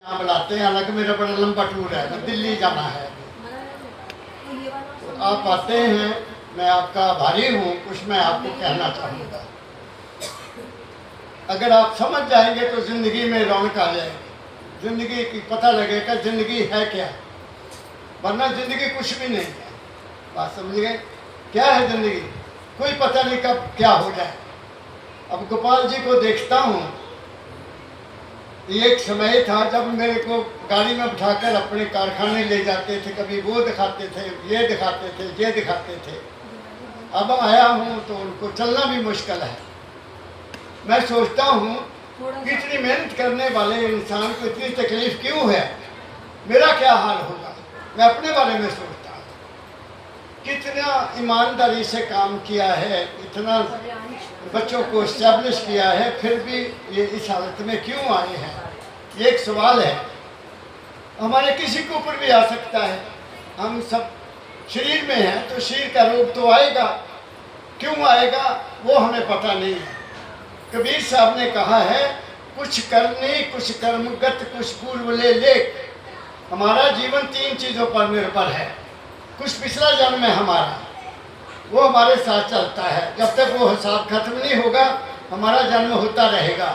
यहाँ बुलाते हैं, हालांकि मेरा बड़ा लंबा टूर है, मैं दिल्ली जाना है। तो आप आते हैं, मैं आपका आभारी हूँ। कुछ मैं आपको कहना चाहूँगा, अगर आप समझ जाएंगे तो ज़िंदगी में रौनक आ जाएगी, ज़िंदगी की पता लगेगा ज़िंदगी है क्या, वरना ज़िंदगी कुछ भी नहीं है। बात समझ गए? क्या है ज़िंदगी? कोई पता नहीं कब क्या हो जाए। अब गोपाल जी को देखता हूँ, एक समय था जब मेरे को गाड़ी में बिठाकर अपने कारखाने ले जाते थे, कभी वो दिखाते थे, ये दिखाते थे, ये दिखाते थे। अब आया हूँ तो उनको चलना भी मुश्किल है। मैं सोचता हूँ कि इतनी मेहनत करने वाले इंसान को इतनी तकलीफ क्यों है, मेरा क्या हाल होगा। मैं अपने बारे में सोचता हूँ, कितना ईमानदारी से काम किया है, इतना बच्चों को इस्टेब्लिश किया है, फिर भी ये इस हालत में क्यों आए हैं, ये एक सवाल है। हमारे किसी के ऊपर भी आ सकता है, हम सब शरीर में हैं तो शरीर का रोग तो आएगा, क्यों आएगा वो हमें पता नहीं है। कबीर साहब ने कहा है, कुछ करने कुछ कर्मगत कुछ पूर्व ले लेख। हमारा जीवन 3 चीज़ों पर निर्भर है। कुछ पिछला जन्म है हमारा, वो हमारे साथ चलता है, जब तक वो हिसाब खत्म नहीं होगा हमारा जन्म होता रहेगा।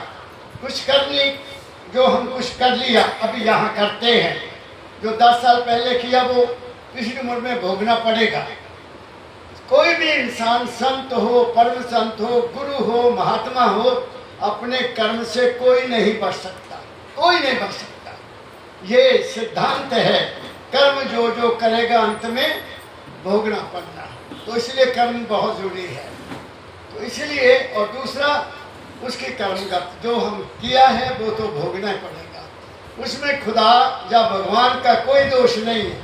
कुछ करनी, जो हम कुछ कर लिया अभी यहाँ करते हैं, जो 10 साल पहले किया वो किसी उम्र में भोगना पड़ेगा। कोई भी इंसान संत हो, परम संत हो, गुरु हो, महात्मा हो, अपने कर्म से कोई नहीं बच सकता, कोई नहीं बच सकता। ये सिद्धांत है, कर्म जो जो करेगा अंत में भोगना पड़ना। तो इसलिए कर्म बहुत ज़रूरी है। तो इसलिए, और दूसरा उसके कर्मगत जो हम किया है वो तो भोगना ही पड़ेगा। उसमें खुदा या भगवान का कोई दोष नहीं है।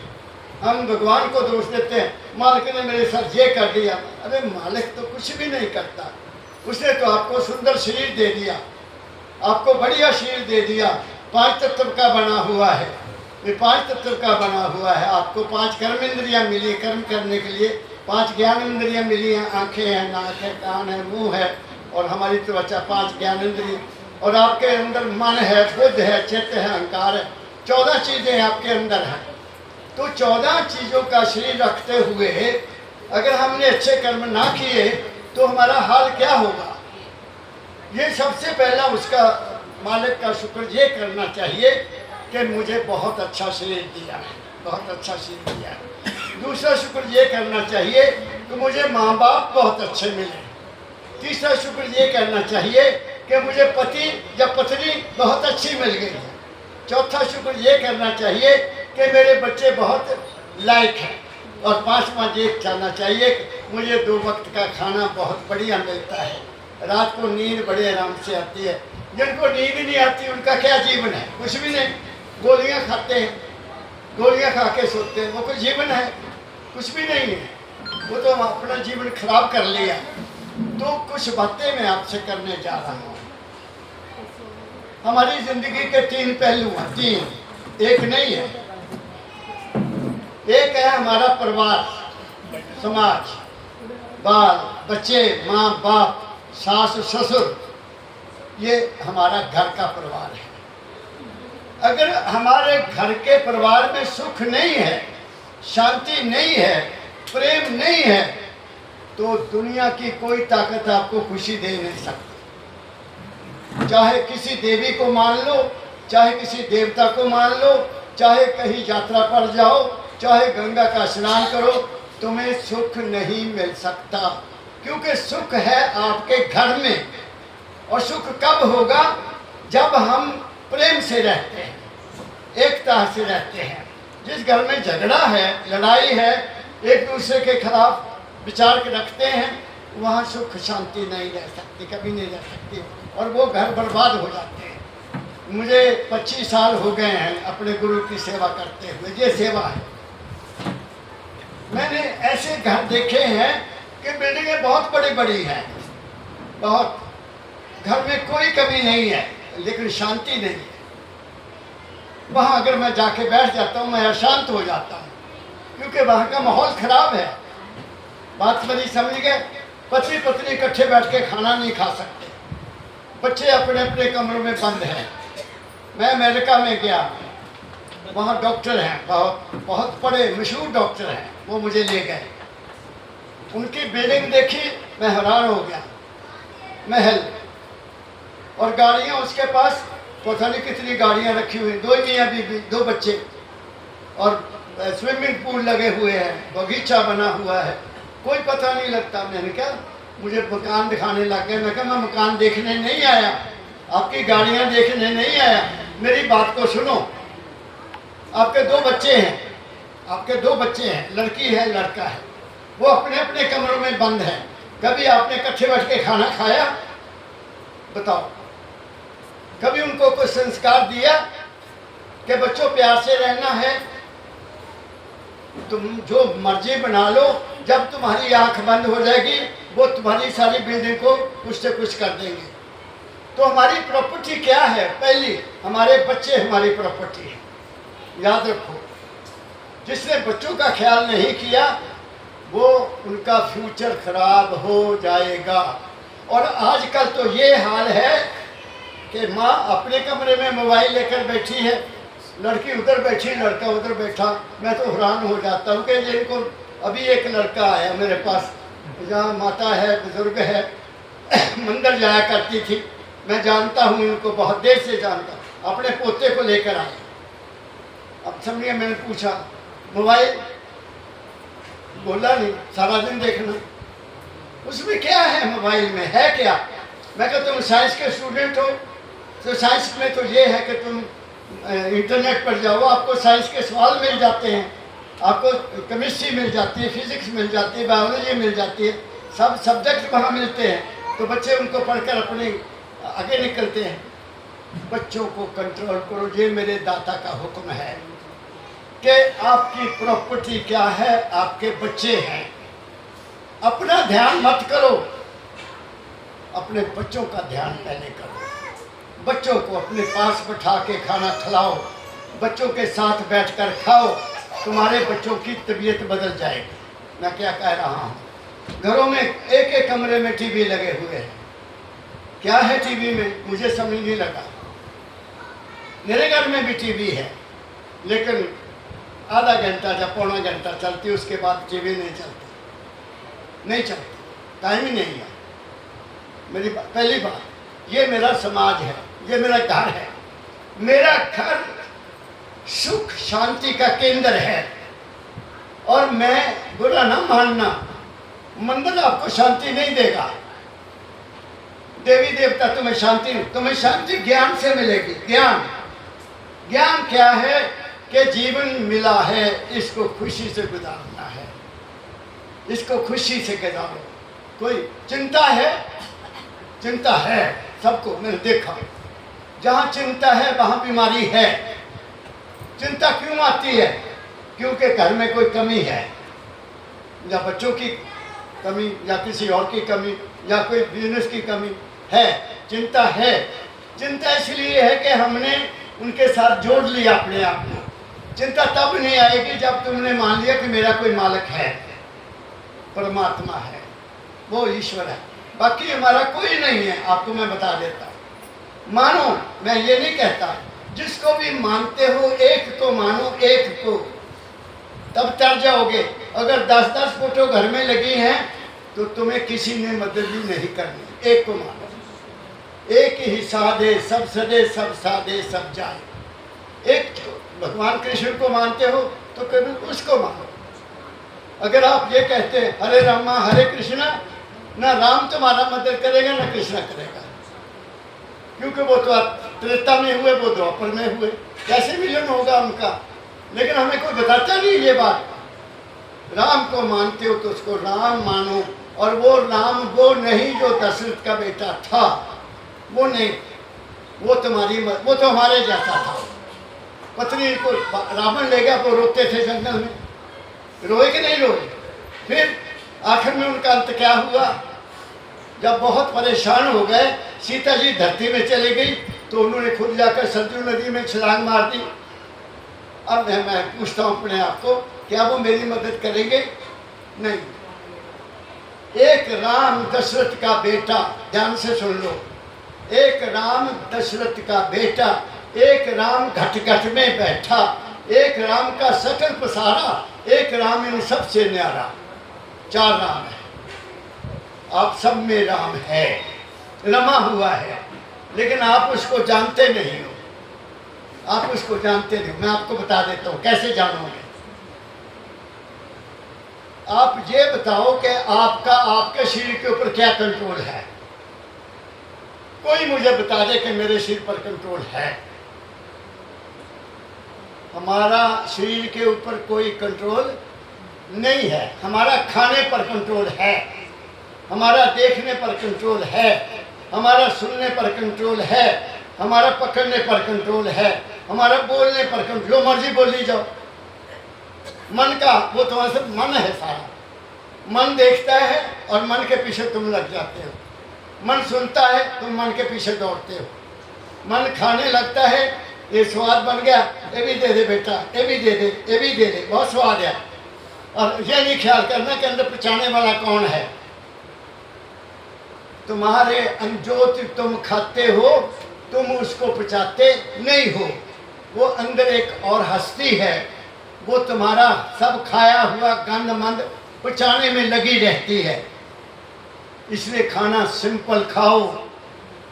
हम भगवान को दोष देते हैं, मालिक ने मेरे साथ ये कर दिया। अरे मालिक तो कुछ भी नहीं करता, उसने तो आपको सुंदर शरीर दे दिया, आपको बढ़िया शरीर दे दिया, 5 तत्व का बना हुआ है। ये 5 तत्व का बना हुआ है। आपको 5 कर्म इंद्रियाँ मिली कर्म करने के लिए, 5 ज्ञान इंद्रियाँ मिली हैं, आँखें हैं, नाक है, कान है, मुँह है और हमारी त्वचा, 5 ज्ञान इंद्रिय। और आपके अंदर मन है, बुद्ध है, चित्त है, अहंकार है, 14 चीज़ें आपके अंदर हैं। तो 14 चीज़ों का शरीर रखते हुए अगर हमने अच्छे कर्म ना किए तो हमारा हाल क्या होगा। ये सबसे पहला उसका मालिक का शुक्र ये करना चाहिए कि मुझे बहुत अच्छा शरीर दिया है, बहुत अच्छा शरीर दिया है। दूसरा शुक्र ये करना चाहिए कि मुझे माँ बाप बहुत अच्छे मिले। तीसरा शुक्र ये करना चाहिए कि मुझे पति या पत्नी बहुत अच्छी मिल गई है। चौथा शुक्र ये करना चाहिए कि मेरे बच्चे बहुत लायक हैं। और 5वां ये कहना चाहिए कि मुझे 2 वक्त का खाना बहुत बढ़िया मिलता है, रात को नींद बड़े आराम से आती है। जिनको नींद नहीं आती उनका क्या जीवन है? कुछ भी नहीं। गोलियां खाते हैं, गोलियां खा के सोते हैं, वो कोई जीवन है? कुछ भी नहीं है। वो तो अपना जीवन खराब कर लिया। तो कुछ बातें मैं आपसे करने जा रहा हूँ। हमारी जिंदगी के 3 पहलू हैं, 3, एक नहीं है। एक है हमारा परिवार, समाज, बाल बच्चे, माँ बाप, सास ससुर, ये हमारा घर का परिवार है। अगर हमारे घर के परिवार में सुख नहीं है, शांति नहीं है, प्रेम नहीं है, तो दुनिया की कोई ताकत आपको खुशी दे नहीं सकती। चाहे किसी देवी को मान लो, चाहे किसी देवता को मान लो, चाहे कहीं यात्रा पर जाओ, चाहे गंगा का स्नान करो, तुम्हें सुख नहीं मिल सकता। क्योंकि सुख है आपके घर में। और सुख कब होगा? जब हम प्रेम से रहते हैं, एकता से रहते हैं। जिस घर में झगड़ा है, लड़ाई है, एक दूसरे के खिलाफ विचार के रखते हैं, वहाँ सुख शांति नहीं रह सकती, कभी नहीं रह सकती, और वो घर बर्बाद हो जाते हैं। मुझे 25 साल हो गए हैं अपने गुरु की सेवा करते हुए। ये सेवा है। मैंने ऐसे घर देखे हैं कि बिल्डिंगें बहुत बड़ी बड़ी हैं, बहुत, घर में कोई कमी नहीं है, लेकिन शांति नहीं है। वहाँ अगर मैं जाके बैठ जाता हूँ, मैं अशांत हो जाता हूँ, क्योंकि वहाँ का माहौल खराब है। बात मेरी समझ गए? पति पत्नी इकट्ठे बैठ के खाना नहीं खा सकते, बच्चे अपने अपने कमरों में बंद हैं, मैं अमेरिका में गया, वहाँ डॉक्टर हैं, बहुत बहुत बड़े मशहूर डॉक्टर हैं, वो मुझे ले गए। उनकी बिल्डिंग देखी, मैं हैरान हो गया। महल और गाड़ियाँ उसके पास, पता नहीं कितनी गाड़ियाँ रखी हुई, 2 मियाँ बीवी, 2 बच्चे, और स्विमिंग पूल लगे हुए हैं, बगीचा बना हुआ है, कोई पता नहीं लगता। मैंने कहा, मुझे मकान दिखाने लग गए। मैं कहा, मैं मकान देखने नहीं आया, आपकी गाड़ियाँ देखने नहीं आया, मेरी बात को सुनो। आपके 2 बच्चे हैं, आपके 2 बच्चे हैं, लड़की है लड़का है, वो अपने अपने कमरों में बंद है। कभी आपने इकट्ठे बैठ के खाना खाया? बताओ, कभी उनको कोई संस्कार दिया कि बच्चों प्यार से रहना है, तुम जो मर्जी बना लो, जब तुम्हारी आंख बंद हो जाएगी वो तुम्हारी सारी बिल्डिंग को कुछ से कुछ कर देंगे। तो हमारी प्रॉपर्टी क्या है? पहली, हमारे बच्चे हमारी प्रॉपर्टी है, याद रखो। जिसने बच्चों का ख्याल नहीं किया वो उनका फ्यूचर खराब हो जाएगा। और आजकल तो ये हाल है कि माँ अपने कमरे में मोबाइल लेकर बैठी है, लड़की उधर बैठी, लड़का उधर बैठा। मैं तो हैरान हो जाता हूँ कि जिनको, अभी एक लड़का आया मेरे पास, जहाँ माता है, बुजुर्ग है, मंदिर जाया करती थी, मैं जानता हूँ इनको, बहुत देर से जानता हूँ, अपने पोते को लेकर आए। अब समझिए, मैंने पूछा मोबाइल, बोला नहीं, सारा दिन देखना। उसमें क्या है, मोबाइल में है क्या? मैं कहता, तुम साइंस के स्टूडेंट हो, तो साइंस में तो ये है कि तुम इंटरनेट पर जाओ, आपको साइंस के सवाल मिल जाते हैं, आपको केमिस्ट्री मिल जाती है, फिजिक्स मिल जाती है, बायोलॉजी मिल जाती है, सब सब्जेक्ट वहाँ मिलते हैं। तो बच्चे उनको पढ़कर अपने आगे निकलते हैं। बच्चों को कंट्रोल करो, ये मेरे दाता का हुक्म है कि आपकी प्रॉपर्टी क्या है, आपके बच्चे हैं। अपना ध्यान मत करो, अपने बच्चों का ध्यान पहले करो। बच्चों को अपने पास बैठा के खाना खिलाओ, बच्चों के साथ बैठकर खाओ, तुम्हारे बच्चों की तबीयत बदल जाएगी। मैं क्या कह रहा हूँ, घरों में एक एक कमरे में टीवी लगे हुए हैं। क्या है टीवी में, मुझे समझ नहीं लगा। मेरे घर में भी टीवी है, लेकिन आधा घंटा या पौना घंटा चलती, उसके बाद टीवी नहीं चलती, नहीं चलती, टाइम ही नहीं है। मेरी पहली बात, ये मेरा समाज है, ये मेरा घर है। मेरा घर सुख शांति का केंद्र है, और मैं, बुरा ना मानना, मंदिर आपको शांति नहीं देगा, देवी देवता तुम्हें शांति ज्ञान से मिलेगी। ज्ञान क्या है कि जीवन मिला है, इसको खुशी से गुजारना है, इसको खुशी से गुजारो। कोई चिंता है सबको, मैंने देखा, जहाँ चिंता है वहाँ बीमारी है। चिंता क्यों आती है? क्योंकि घर में कोई कमी है, या बच्चों की कमी, या किसी और की कमी, या कोई बिजनेस की कमी है। चिंता है। चिंता इसलिए है कि हमने उनके साथ जोड़ लिया अपने आप को। चिंता तब नहीं आएगी जब तुमने मान लिया कि मेरा कोई मालिक है, परमात्मा है, वो ईश्वर है, बाकी हमारा कोई नहीं है। आपको मैं बता देता हूँ, मानो, मैं ये नहीं कहता, जिसको भी मानते हो एक को मानो, एक को, तब तर जाओगे। अगर 10-10 फोटो घर में लगी हैं तो तुम्हें किसी ने मदद भी नहीं करनी। एक को मानो, एक ही साधे सब सदे, सब साधे सब जाए। एक भगवान कृष्ण को मानते हो तो कभी उसको मानो। अगर आप ये कहते हैं हरे रामा हरे कृष्णा, ना राम तुम्हारा मदद करेगा ना कृष्णा करेगा, क्योंकि वो तो त्रेता में हुए, वो द्वापर में हुए, कैसे मिलन होगा उनका। लेकिन हमें कोई बताता नहीं ये बात। राम को मानते हो तो उसको राम मानो, और वो राम वो नहीं जो दशरथ का बेटा था, वो नहीं, वो तो हमारे जैसा था। पत्नी को रावण ले गया, वो रोते थे जंगल में, रोए कि नहीं रोए? फिर आखिर में उनका अंत क्या हुआ? जब बहुत परेशान हो गए, सीता जी धरती में चली गई, तो उन्होंने खुद जाकर सरजू नदी में छलांग मार दी। अब मैं पूछता हूँ अपने आप को, क्या वो मेरी मदद करेंगे? नहीं। एक राम दशरथ का बेटा, ध्यान से सुन लो, एक राम दशरथ का बेटा एक राम घट घट में बैठा, एक राम का सकल पसारा, एक राम इन सबसे न्यारा। 4 राम है, आप सब में राम है, रमा हुआ है, लेकिन आप उसको जानते नहीं हो, आप उसको जानते नहीं हो। मैं आपको बता देता हूँ कैसे जानोगे। आप ये बताओ कि आपका आपके शरीर के ऊपर क्या कंट्रोल है। कोई मुझे बता दे कि मेरे शरीर पर कंट्रोल है। हमारा शरीर के ऊपर कोई कंट्रोल नहीं है। हमारा खाने पर कंट्रोल है, हमारा देखने पर कंट्रोल है, हमारा सुनने पर कंट्रोल है, हमारा पकड़ने पर कंट्रोल है, हमारा बोलने पर कंट्रोल। जो मर्जी बोली जाओ, मन का वो तुम्हारा सब मन है सारा। मन देखता है और मन के पीछे तुम लग जाते हो। मन सुनता है, तुम मन के पीछे दौड़ते हो। मन खाने लगता है, ये स्वाद बन गया, ये भी दे दे बेटा, ये भी दे दे, ये भी दे दे, बहुत स्वाद है। और ये नहीं ख्याल करना कि अंदर पचाने वाला कौन है। तुम्हारे जो तुम खाते हो तुम उसको पचाते नहीं हो। वो अंदर एक और हस्ती है, वो तुम्हारा सब खाया हुआ गंद मंद पचाने में लगी रहती है। इसलिए खाना सिंपल खाओ।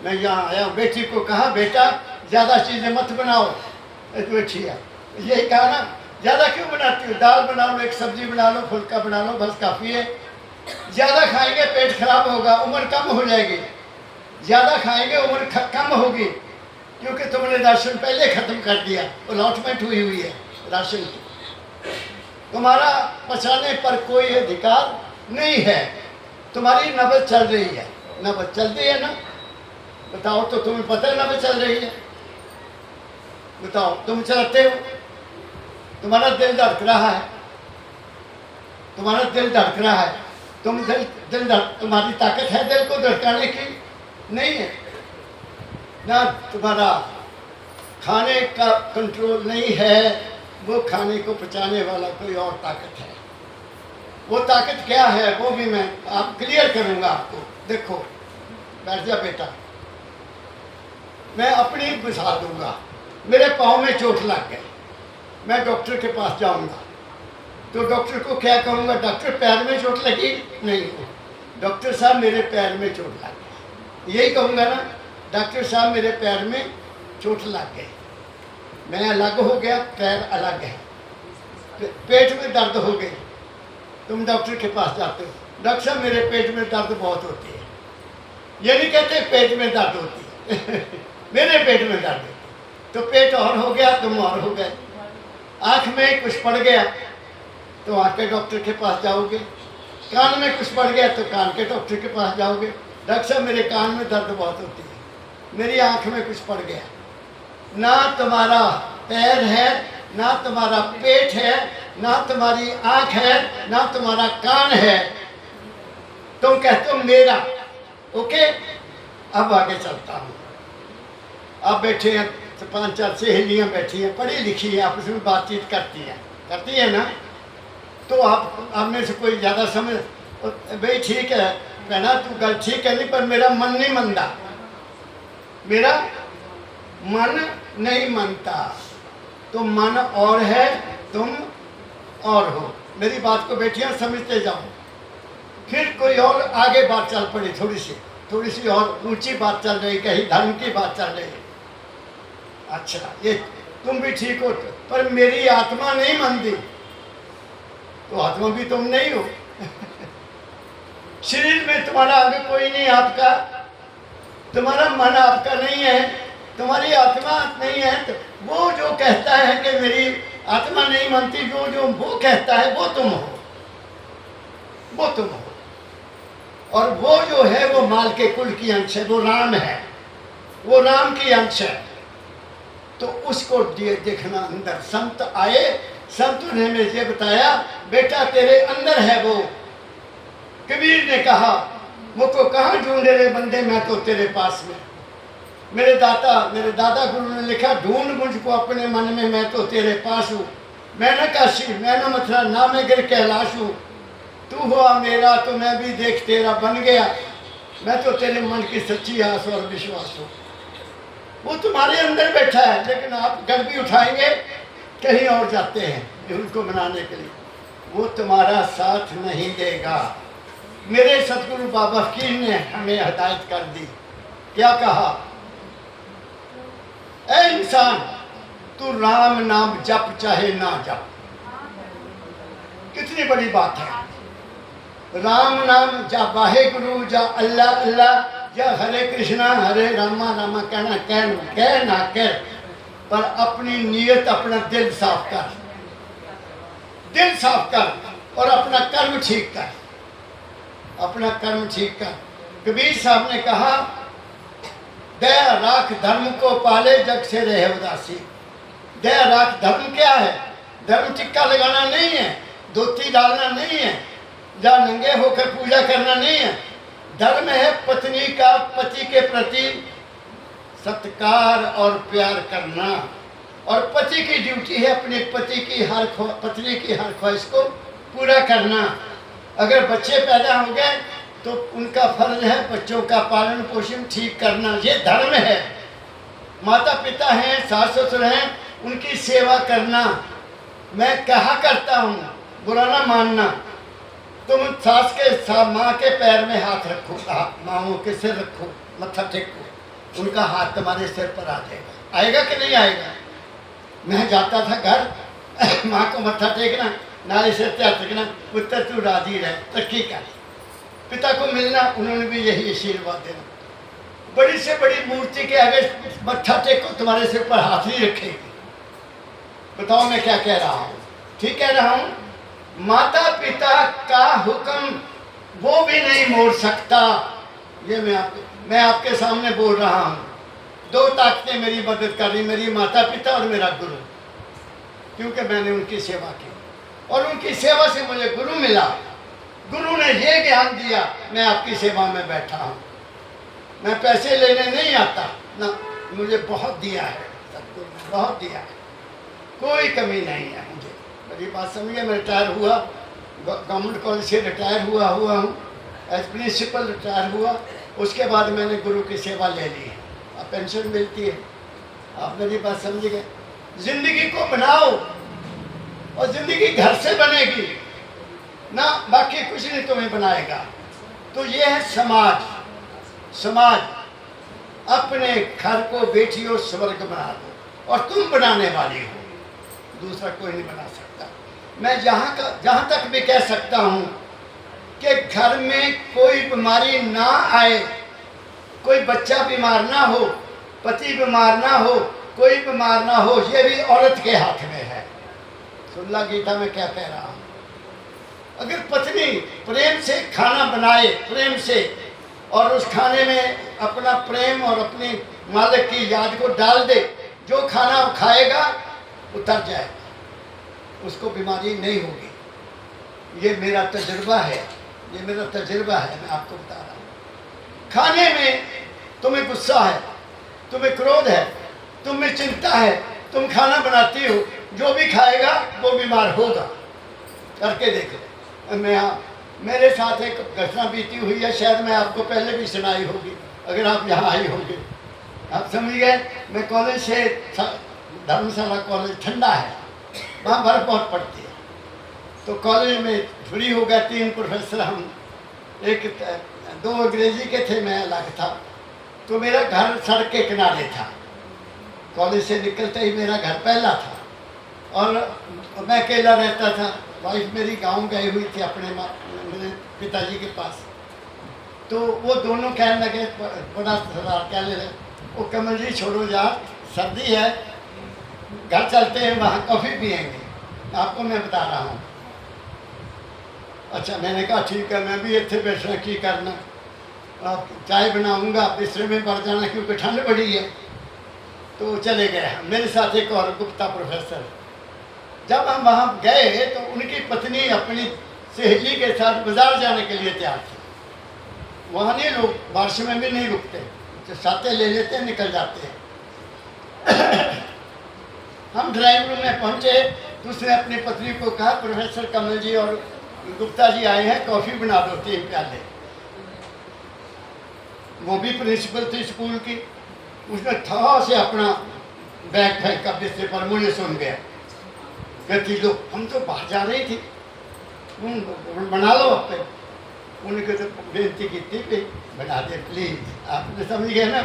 मैं यहाँ आया, बेटी को कहा बेटा ज़्यादा चीज़ें मत बनाओ। तो छिया यही कहा ना, ज़्यादा क्यों बनाती हो, दाल बना लो, एक सब्जी बना लो, फुल्का बना लो, बस काफ़ी है। ज़्यादा खाएंगे पेट खराब होगा, उम्र कम हो जाएगी। ज़्यादा खाएंगे उम्र कम होगी, क्योंकि तुमने राशन पहले ख़त्म कर दिया, अलॉटमेंट हुई है राशन की। तुम्हारा पचाने पर कोई अधिकार नहीं है। तुम्हारी नब्ज़ चल रही है, नब्ज़ चलती है ना, बताओ तो तुम्हें पता है नब्ज़ चल रही है। बताओ तुम चलते हो, तुम्हारा दिल धड़क रहा है, तुम्हारा दिल धड़क रहा है। तुम तुम्हारी ताकत है दिल को धड़काने की? नहीं है ना। तुम्हारा खाने का कंट्रोल नहीं है, वो खाने को पचाने वाला कोई और ताकत है। वो ताकत क्या है वो भी मैं आप क्लियर करूंगा आपको। देखो बैठ जा बेटा, मैं अपनी मिसाल दूंगा। मेरे पाँव में चोट लग गई, मैं डॉक्टर के पास जाऊंगा तो डॉक्टर को क्या कहूँगा, डॉक्टर पैर में चोट लगी? नहीं, डॉक्टर साहब मेरे पैर में चोट लग गई, यही कहूँगा ना। डॉक्टर साहब मेरे पैर में चोट लग गई, मैं अलग हो गया, पैर अलग है। पेट में दर्द हो गई, तुम डॉक्टर के पास जाते हो, डॉक्टर साहब मेरे पेट में दर्द बहुत होती है। ये नहीं कहते पेट में दर्द होती है मेरे पेट में दर्द होती है। तो पेट और हो गया, तुम और हो गए। आँख में कुछ पड़ गया तो आँख के डॉक्टर के पास जाओगे, कान में कुछ पड़ गया तो कान के डॉक्टर के पास जाओगे। डॉक्टर साहब मेरे कान में दर्द बहुत होती है, मेरी आँख में कुछ पड़ गया। ना तुम्हारा पैर है, ना तुम्हारा पेट है, ना तुम्हारी आँख है, ना तुम्हारा कान है, तुम कहते हो मेरा। ओके, अब आगे चलता हूँ। आप बैठे हैं तो 5-4 सहेलियाँ बैठी हैं, पढ़ी लिखी है, आपस में बातचीत करती है ना। तो आप में से कोई ज़्यादा समझ, भाई ठीक है कहना, तू गल ठीक है नहीं, पर मेरा मन नहीं मनता, मेरा मन नहीं मनता। तो मन और है, तुम और हो। मेरी बात को बैठिया समझते जाओ। फिर कोई और आगे बात चल पड़ी, थोड़ी सी और ऊंची बात चल रही, कहीं धर्म की बात चल रही। अच्छा ये तुम भी ठीक हो, पर मेरी आत्मा नहीं मानती। तो आत्मा भी तुम नहीं हो शरीर में तुम्हारा अंग कोई नहीं आपका, तुम्हारा मन आपका नहीं है, तुम्हारी आत्मा नहीं है। तो वो जो कहता है कि मेरी आत्मा नहीं मानती, जो वो कहता है वो तुम हो, वो तुम हो। और वो जो है वो माल के कुल की अंश है, वो राम है, वो राम की अंश है। तो उसको देखना अंदर। संत आए, संत ने मुझे बताया बेटा तेरे अंदर है वो। कबीर ने कहा मुझको कहाँ ढूंढे रे बंदे, मैं तो तेरे पास में। मेरे दादा गुरु ने लिखा ढूंढ मुझको अपने मन में, मैं तो तेरे पास हूँ। मैं न काशी, मैं न मथुरा, ना मैं गिर कैलाश हूँ। तू हुआ मेरा तो मैं भी देख तेरा बन गया। मैं तो तेरे मन की सच्ची आस और विश्वास हूँ। वो तुम्हारे अंदर बैठा है, लेकिन आप गड़बी उठाएंगे कहीं और जाते हैं उनको मनाने के लिए, वो तुम्हारा साथ नहीं देगा। मेरे सतगुरु बाबा फकीर ने हमें हिदायत कर दी, क्या कहा, ऐ इंसान तू राम नाम जप चाहे ना जप। कितनी बड़ी बात है। राम नाम जा वाहे गुरु जा अल्लाह अल्लाह या हरे कृष्णा हरे रामा रामा कहना कह ना कह, पर अपनी नीयत अपना दिल साफ कर, दिल साफ कर और अपना कर्म ठीक कर, अपना कर्म ठीक कर। कबीर साहब ने कहा, दया राख धर्म को पाले जग से रहे उदासी। दया राख धर्म क्या है? धर्म टिक्का लगाना नहीं है, धोती डालना नहीं है, या नंगे होकर पूजा करना नहीं है। धर्म है पत्नी का पति के प्रति सत्कार और प्यार करना, और पति की ड्यूटी है अपने पति की पत्नी की हर ख्वाहिश को पूरा करना। अगर बच्चे पैदा हो गए तो उनका फर्ज है बच्चों का पालन पोषण ठीक करना, ये धर्म है। माता पिता हैं, सास ससुर हैं, उनकी सेवा करना। मैं कहा करता हूँ, बुरा ना मानना, तुम सास के माँ के पैर में हाथ रखो, माओ के सिर रखो, मत्था टेको, उनका हाथ तुम्हारे सिर पर आ जाएगा। आएगा कि नहीं आएगा? मैं जाता था घर, माँ को मत्था टेकना, नाले से त्यागना, पुत्र तू राजी रहे, तरक्की कर। पिता को मिलना, उन्होंने भी यही आशीर्वाद देना। बड़ी से बड़ी मूर्ति के आगे मत्था टेको, तुम्हारे सिर पर हाथ नहीं रखेगी। बताओ मैं क्या कह रहा हूँ? ठीक कह रहा हूँ? माता पिता का हुक्म वो भी नहीं मोड़ सकता। ये मैं आपके सामने बोल रहा हूँ। दो ताकतें मेरी मदद कर रही, मेरी माता पिता और मेरा गुरु, क्योंकि मैंने उनकी सेवा की और उनकी सेवा से मुझे गुरु मिला। गुरु ने ये ज्ञान दिया, मैं आपकी सेवा में बैठा हूँ। मैं पैसे लेने नहीं आता ना, मुझे बहुत दिया है, सतगुरु ने बहुत दिया है, कोई कमी नहीं है मुझे। मेरी बात समझिए, मैं रिटायर हुआ, गवर्नमेंट कॉलेज से रिटायर हुआ हूँ, एज प्रिंसिपल रिटायर हुआ। उसके बाद मैंने गुरु की सेवा ले ली है, अब पेंशन मिलती है। आप मेरी बात समझ गए? जिंदगी को बनाओ और जिंदगी घर से बनेगी ना, बाकी कुछ नहीं तुम्हें बनाएगा। तो ये है समाज। समाज अपने घर को बेटियों स्वर्ग बना दो, और तुम बनाने वाली हो, दूसरा कोई नहीं बना सकता। मैं जहाँ तक भी कह सकता हूँ कि घर में कोई बीमारी ना आए, कोई बच्चा बीमार ना हो, पति बीमार ना हो, कोई बीमार ना हो, ये भी औरत के हाथ में है। सुन ला गीता में क्या कह रहा हूँ? अगर पत्नी प्रेम से खाना बनाए, प्रेम से, और उस खाने में अपना प्रेम और अपनी मालिक की याद को डाल दे, जो खाना वो खाएगा उतर जाएगा, उसको बीमारी नहीं होगी। ये मेरा तजुर्बा है, ये मेरा तजुर्बा है, मैं आपको बता रहा हूँ। खाने में तुम्हें गुस्सा है, तुम्हें क्रोध है, तुम्हें चिंता है, तुम खाना बनाती हो, जो भी खाएगा वो बीमार होगा। करके देखो। मेरे साथ एक घटना बीती हुई है, शायद मैं आपको पहले भी सुनाई होगी अगर आप यहाँ आई होंगे। आप समझ गए? मैं कॉलेज से, धर्मशाला कॉलेज ठंडा है, वहाँ बर्फ़ बहुत पड़ती है। तो कॉलेज में फ्री हो गए 3 प्रोफेसर, हम एक 2 अंग्रेजी के थे, मैं अलग था। तो मेरा घर सड़क के किनारे था, कॉलेज से निकलते ही मेरा घर पहला था, और मैं अकेला रहता था। वाइफ मेरी गांव गई हुई थी अपने मेरे पिताजी के पास। तो वो दोनों कहने लगे, बड़ा सरदार कहने लगे, वो कमल जी छोड़ो यार, सर्दी है, घर चलते हैं, वहाँ कॉफ़ी पियेंगे। आपको मैं बता रहा हूँ। अच्छा, मैंने कहा ठीक है, मैं भी इतने बैठना की करना, आप चाय बनाऊँगा, बिस्तर में बढ़ जाना क्योंकि ठंड बड़ी है। तो चले गए। मेरे साथ एक और गुप्ता प्रोफेसर। जब हम वहाँ गए तो उनकी पत्नी अपनी सहेली के साथ बाजार जाने के लिए तैयार थी। वहाँ नहीं लोग बारिश में भी नहीं रुकते, तो छाते ले लेते हैं, निकल जाते हैं। हम ड्राइंग रूम में पहुँचे तो उसने अपनी पत्नी को कहा, प्रोफेसर कमल जी और गुप्ता जी आए हैं, कॉफ़ी बना दो 3 प्याले। वो भी प्रिंसिपल थी स्कूल की, उसने था से अपना बैग फेंका बिस्तर पर, मुझे सुन गया। कहती लो हम तो बाहर जा रही थी, बना लो अब पे। उन्हें तो बेनती की थी कि बना दे प्लीज, आपने समझ गए ना।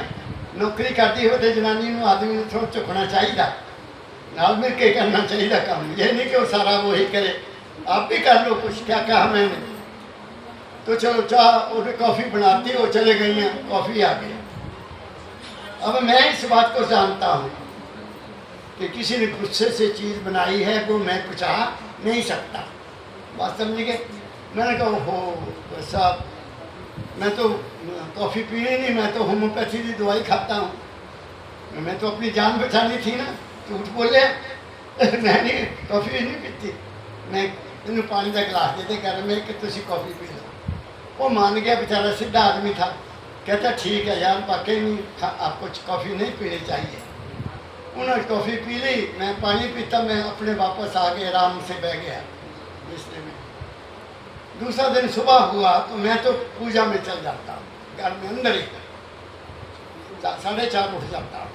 नौकरी करती हो तो जनानी में आदमी ने थोड़ा चुकना चाहिए, नाल मिल के करना चाहिए काम, ये नहीं कि वो सारा वो ही करे, आप भी कर लो कुछ। क्या कहा मैंने, तो चलो चाह और कॉफ़ी बनाती, वो चले गई हैं, कॉफ़ी आ गई। अब मैं इस बात को जानता हूँ कि किसी ने गुस्से से चीज़ बनाई है वो मैं पचा नहीं सकता, बात समझ गए। मैंने कहा हो साहब मैं तो कॉफ़ी पीनी नहीं, मैं तो होम्योपैथी की दवाई खाता हूँ, मैं तो अपनी जान बचानी थी ना। झूठ बोले मैं नहीं कॉफ़ी नहीं पीती, मैं इन्हें पानी का गिलास देते घर में कि तुम कॉफ़ी पी लो। वो मान गया, बेचारा सीधा आदमी था। कहता ठीक है यार वाकई नहीं आपको कॉफ़ी नहीं पीनी चाहिए। उन्होंने कॉफ़ी पी ली, मैं पानी पीता, मैं अपने वापस आ गया, आराम से बह गया बिस्तर में। दूसरा दिन सुबह हुआ तो मैं तो पूजा में चल जाता हूँ, घर में अंदर ही 4:30 उठ जाता हूँ,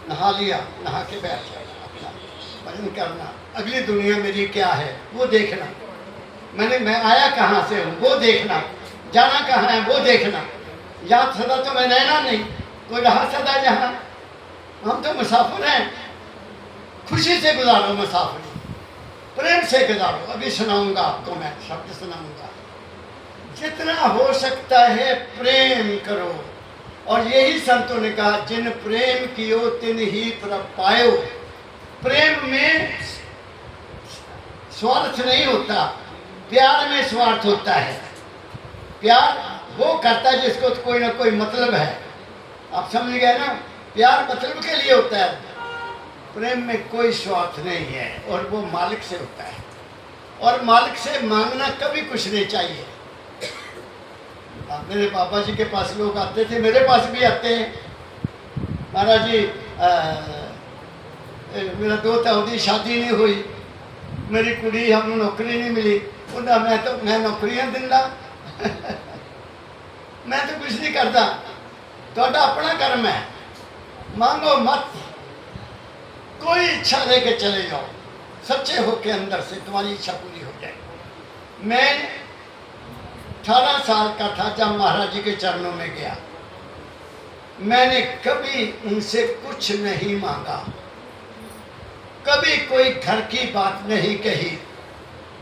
नहा लिया, नहा के बैठ जाना, अपना भजन करना, अगली दुनिया मेरी क्या है वो देखना, मैं आया कहाँ से हूँ वो देखना, जाना कहाँ है वो देखना। याद सदा तो मैं रहना नहीं, कोई रहा सदा जहाँ, हम तो मुसाफिर हैं। खुशी से गुजारो मुसाफिरी, प्रेम से गुजारो। अभी सुनाऊंगा आपको, मैं शब्द सुनाऊंगा। जितना हो सकता है प्रेम करो, और यही संतों ने कहा जिन प्रेम कियो तिन ही प्रभ पायो। प्रेम में स्वार्थ नहीं होता, प्यार में स्वार्थ होता है। प्यार वो करता है जिसको कोई ना कोई मतलब है, आप समझ गए ना। प्यार मतलब के लिए होता है, प्रेम में कोई स्वार्थ नहीं है, और वो मालिक से होता है। और मालिक से मांगना कभी कुछ नहीं चाहिए। मेरे पापा जी के पास लोग आते थे, मेरे पास भी आते हैं, महाराज जी मेरा दोता उसकी शादी नहीं हुई, मेरी कुड़ी हम नौकरी नहीं मिली, उन्हें मैं नौकरियां दिंदा मैं तो कुछ नहीं करता, तो अपना कर्म है, मांगो मत, कोई इच्छा लेके चले जाओ, सच्चे होके अंदर से तुम्हारी इच्छा पूरी हो जाए। मैं 18 साल का था जब महाराज जी के चरणों में गया, मैंने कभी उनसे कुछ नहीं मांगा, कभी कोई घर की बात नहीं कही,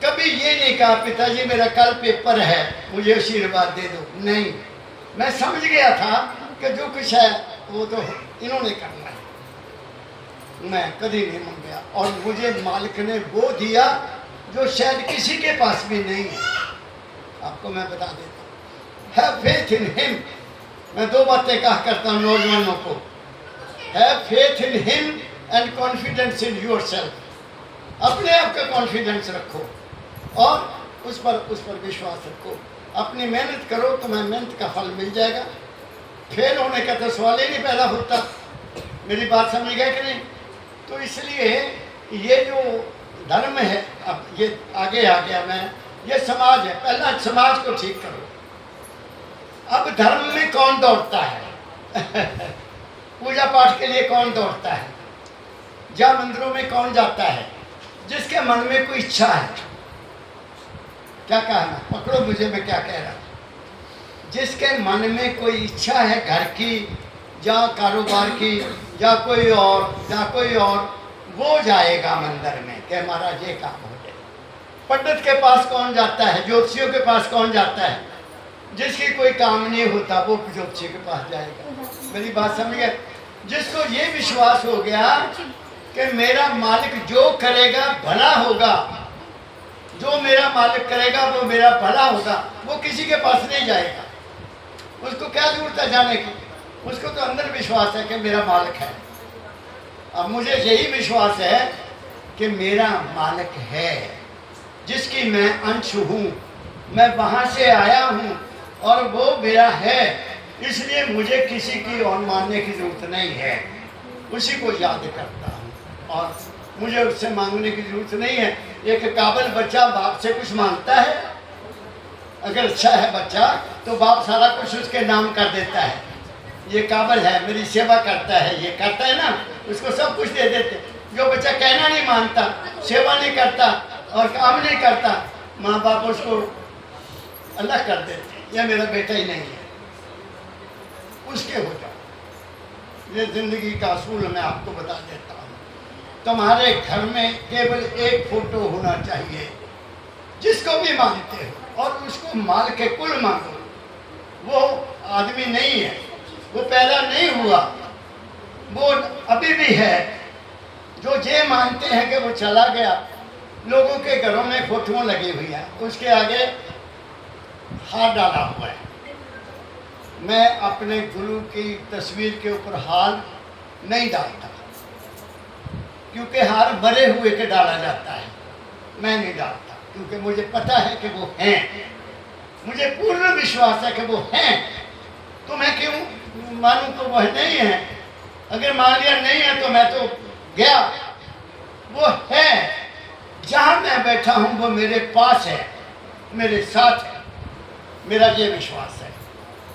कभी ये नहीं कहा पिताजी मेरा कल पेपर है मुझे आशीर्वाद दे दो, नहीं। मैं समझ गया था कि जो कुछ है वो तो इन्होंने करना है, मैं कभी नहीं मांगा। और मुझे मालिक ने वो दिया जो शायद किसी के पास भी नहीं है। आपको मैं बता देता हूँ, हैव फेथ इन हिम। मैं 2 बातें कहा करता हूँ नौजवानों को, have faith in him and confidence in yourself. अपने आप का कॉन्फिडेंस रखो और उस पर विश्वास रखो। अपनी मेहनत करो, तुम्हें मेहनत का फल मिल जाएगा। फेल होने का तो सवाल ही नहीं पैदा होता। मेरी बात समझ गए कि नहीं? तो इसलिए ये जो धर्म है, अब ये आगे आ गया मैं, ये समाज है, पहला समाज को ठीक करो। अब धर्म में कौन दौड़ता है पूजा पाठ के लिए कौन दौड़ता है, या मंदिरों में कौन जाता है? जिसके मन में कोई इच्छा है। क्या कहना, पकड़ो मुझे मैं क्या कह रहा हूँ। जिसके मन में कोई इच्छा है घर की या कारोबार की या कोई और, वो जाएगा मंदिर में कि महाराज ये काम हो जाए। पंडित के पास कौन जाता है, ज्योतिषियों के पास कौन जाता है? जिसकी कोई काम नहीं होता वो ज्योतिषी के पास जाएगा। मेरी बात समझ गए? जिसको ये विश्वास हो गया कि मेरा मालिक जो करेगा भला होगा, जो मेरा मालिक करेगा वो मेरा भला होगा, वो किसी के पास नहीं जाएगा। उसको क्या जरूरत है जाने की? उसको तो अंदर विश्वास है कि मेरा मालिक है। अब मुझे यही विश्वास है कि मेरा मालिक है, जिसकी मैं अंश हूँ, मैं वहाँ से आया हूँ और वो मेरा है, इसलिए मुझे किसी की और मानने की जरूरत नहीं है। उसी को याद करता हूँ और मुझे उससे मांगने की जरूरत नहीं है। एक काबिल बच्चा बाप से कुछ मांगता है, अगर अच्छा है बच्चा तो बाप सारा कुछ उसके नाम कर देता है। ये काबिल है, मेरी सेवा करता है, ये करता है ना, उसको सब कुछ दे देते। जो बच्चा कहना नहीं मानता, सेवा नहीं करता और काम नहीं करता, माँ बाप उसको अलग कर देते, यह मेरा बेटा ही नहीं है, उसके हो जाओ। ये जिंदगी का असूल मैं आपको बता देता हूँ। तुम्हारे घर में केवल एक फोटो होना चाहिए, जिसको भी मानते हो, और उसको माल के कुल मांगो। वो आदमी नहीं है, वो पैदा नहीं हुआ, वो अभी भी है। जो ये मानते हैं कि वो चला गया, लोगों के घरों में फोटों लगी हुई है, उसके आगे हाथ डाला हुआ है। मैं अपने गुरु की तस्वीर के ऊपर हार नहीं डालता, क्योंकि हार मरे हुए के डाला जाता है, मैं नहीं डालता, क्योंकि मुझे पता है कि वो हैं, मुझे पूर्ण विश्वास है कि वो हैं। तो मैं क्यों मानूं तो वह नहीं है? अगर मान लिया नहीं है तो मैं तो गया। वो है, जहां मैं बैठा हूं वो मेरे पास है, मेरे साथ है, मेरा ये विश्वास है।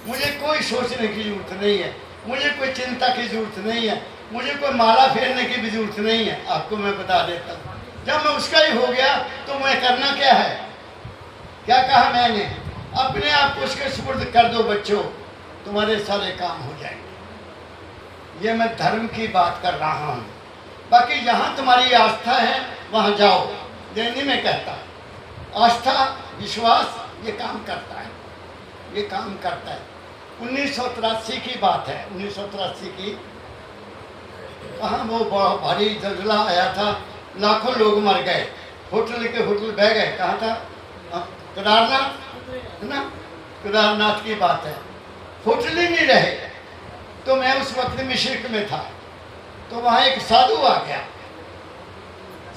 मुझे कोई सोचने की जरूरत नहीं है, मुझे कोई चिंता की जरूरत नहीं है, मुझे कोई माला फेरने की भी जरूरत नहीं है। आपको मैं बता देता हूँ, जब मैं उसका ही हो गया तो मैं करना क्या है? क्या कहा मैंने? अपने आप को उसके सुपुर्द कर दो बच्चों, तुम्हारे सारे काम हो जाएंगे। ये मैं धर्म की बात कर रहा हूँ। बाकी जहाँ तुम्हारी आस्था है वहाँ जाओ, देनी में कहता है। आस्था विश्वास ये काम करता है, ये काम करता है। 1983 की बात है, 1983 की। कहाँ वो बहुत भारी जलजला आया था, लाखों लोग मर गए, होटल के होटल बह गए। कहाँ था? केदारनाथ है ना, केदारनाथ की बात है। होटल ही नहीं रहे। तो मैं उस वक्त मिश्रिक में था, तो वहाँ एक साधु आ गया।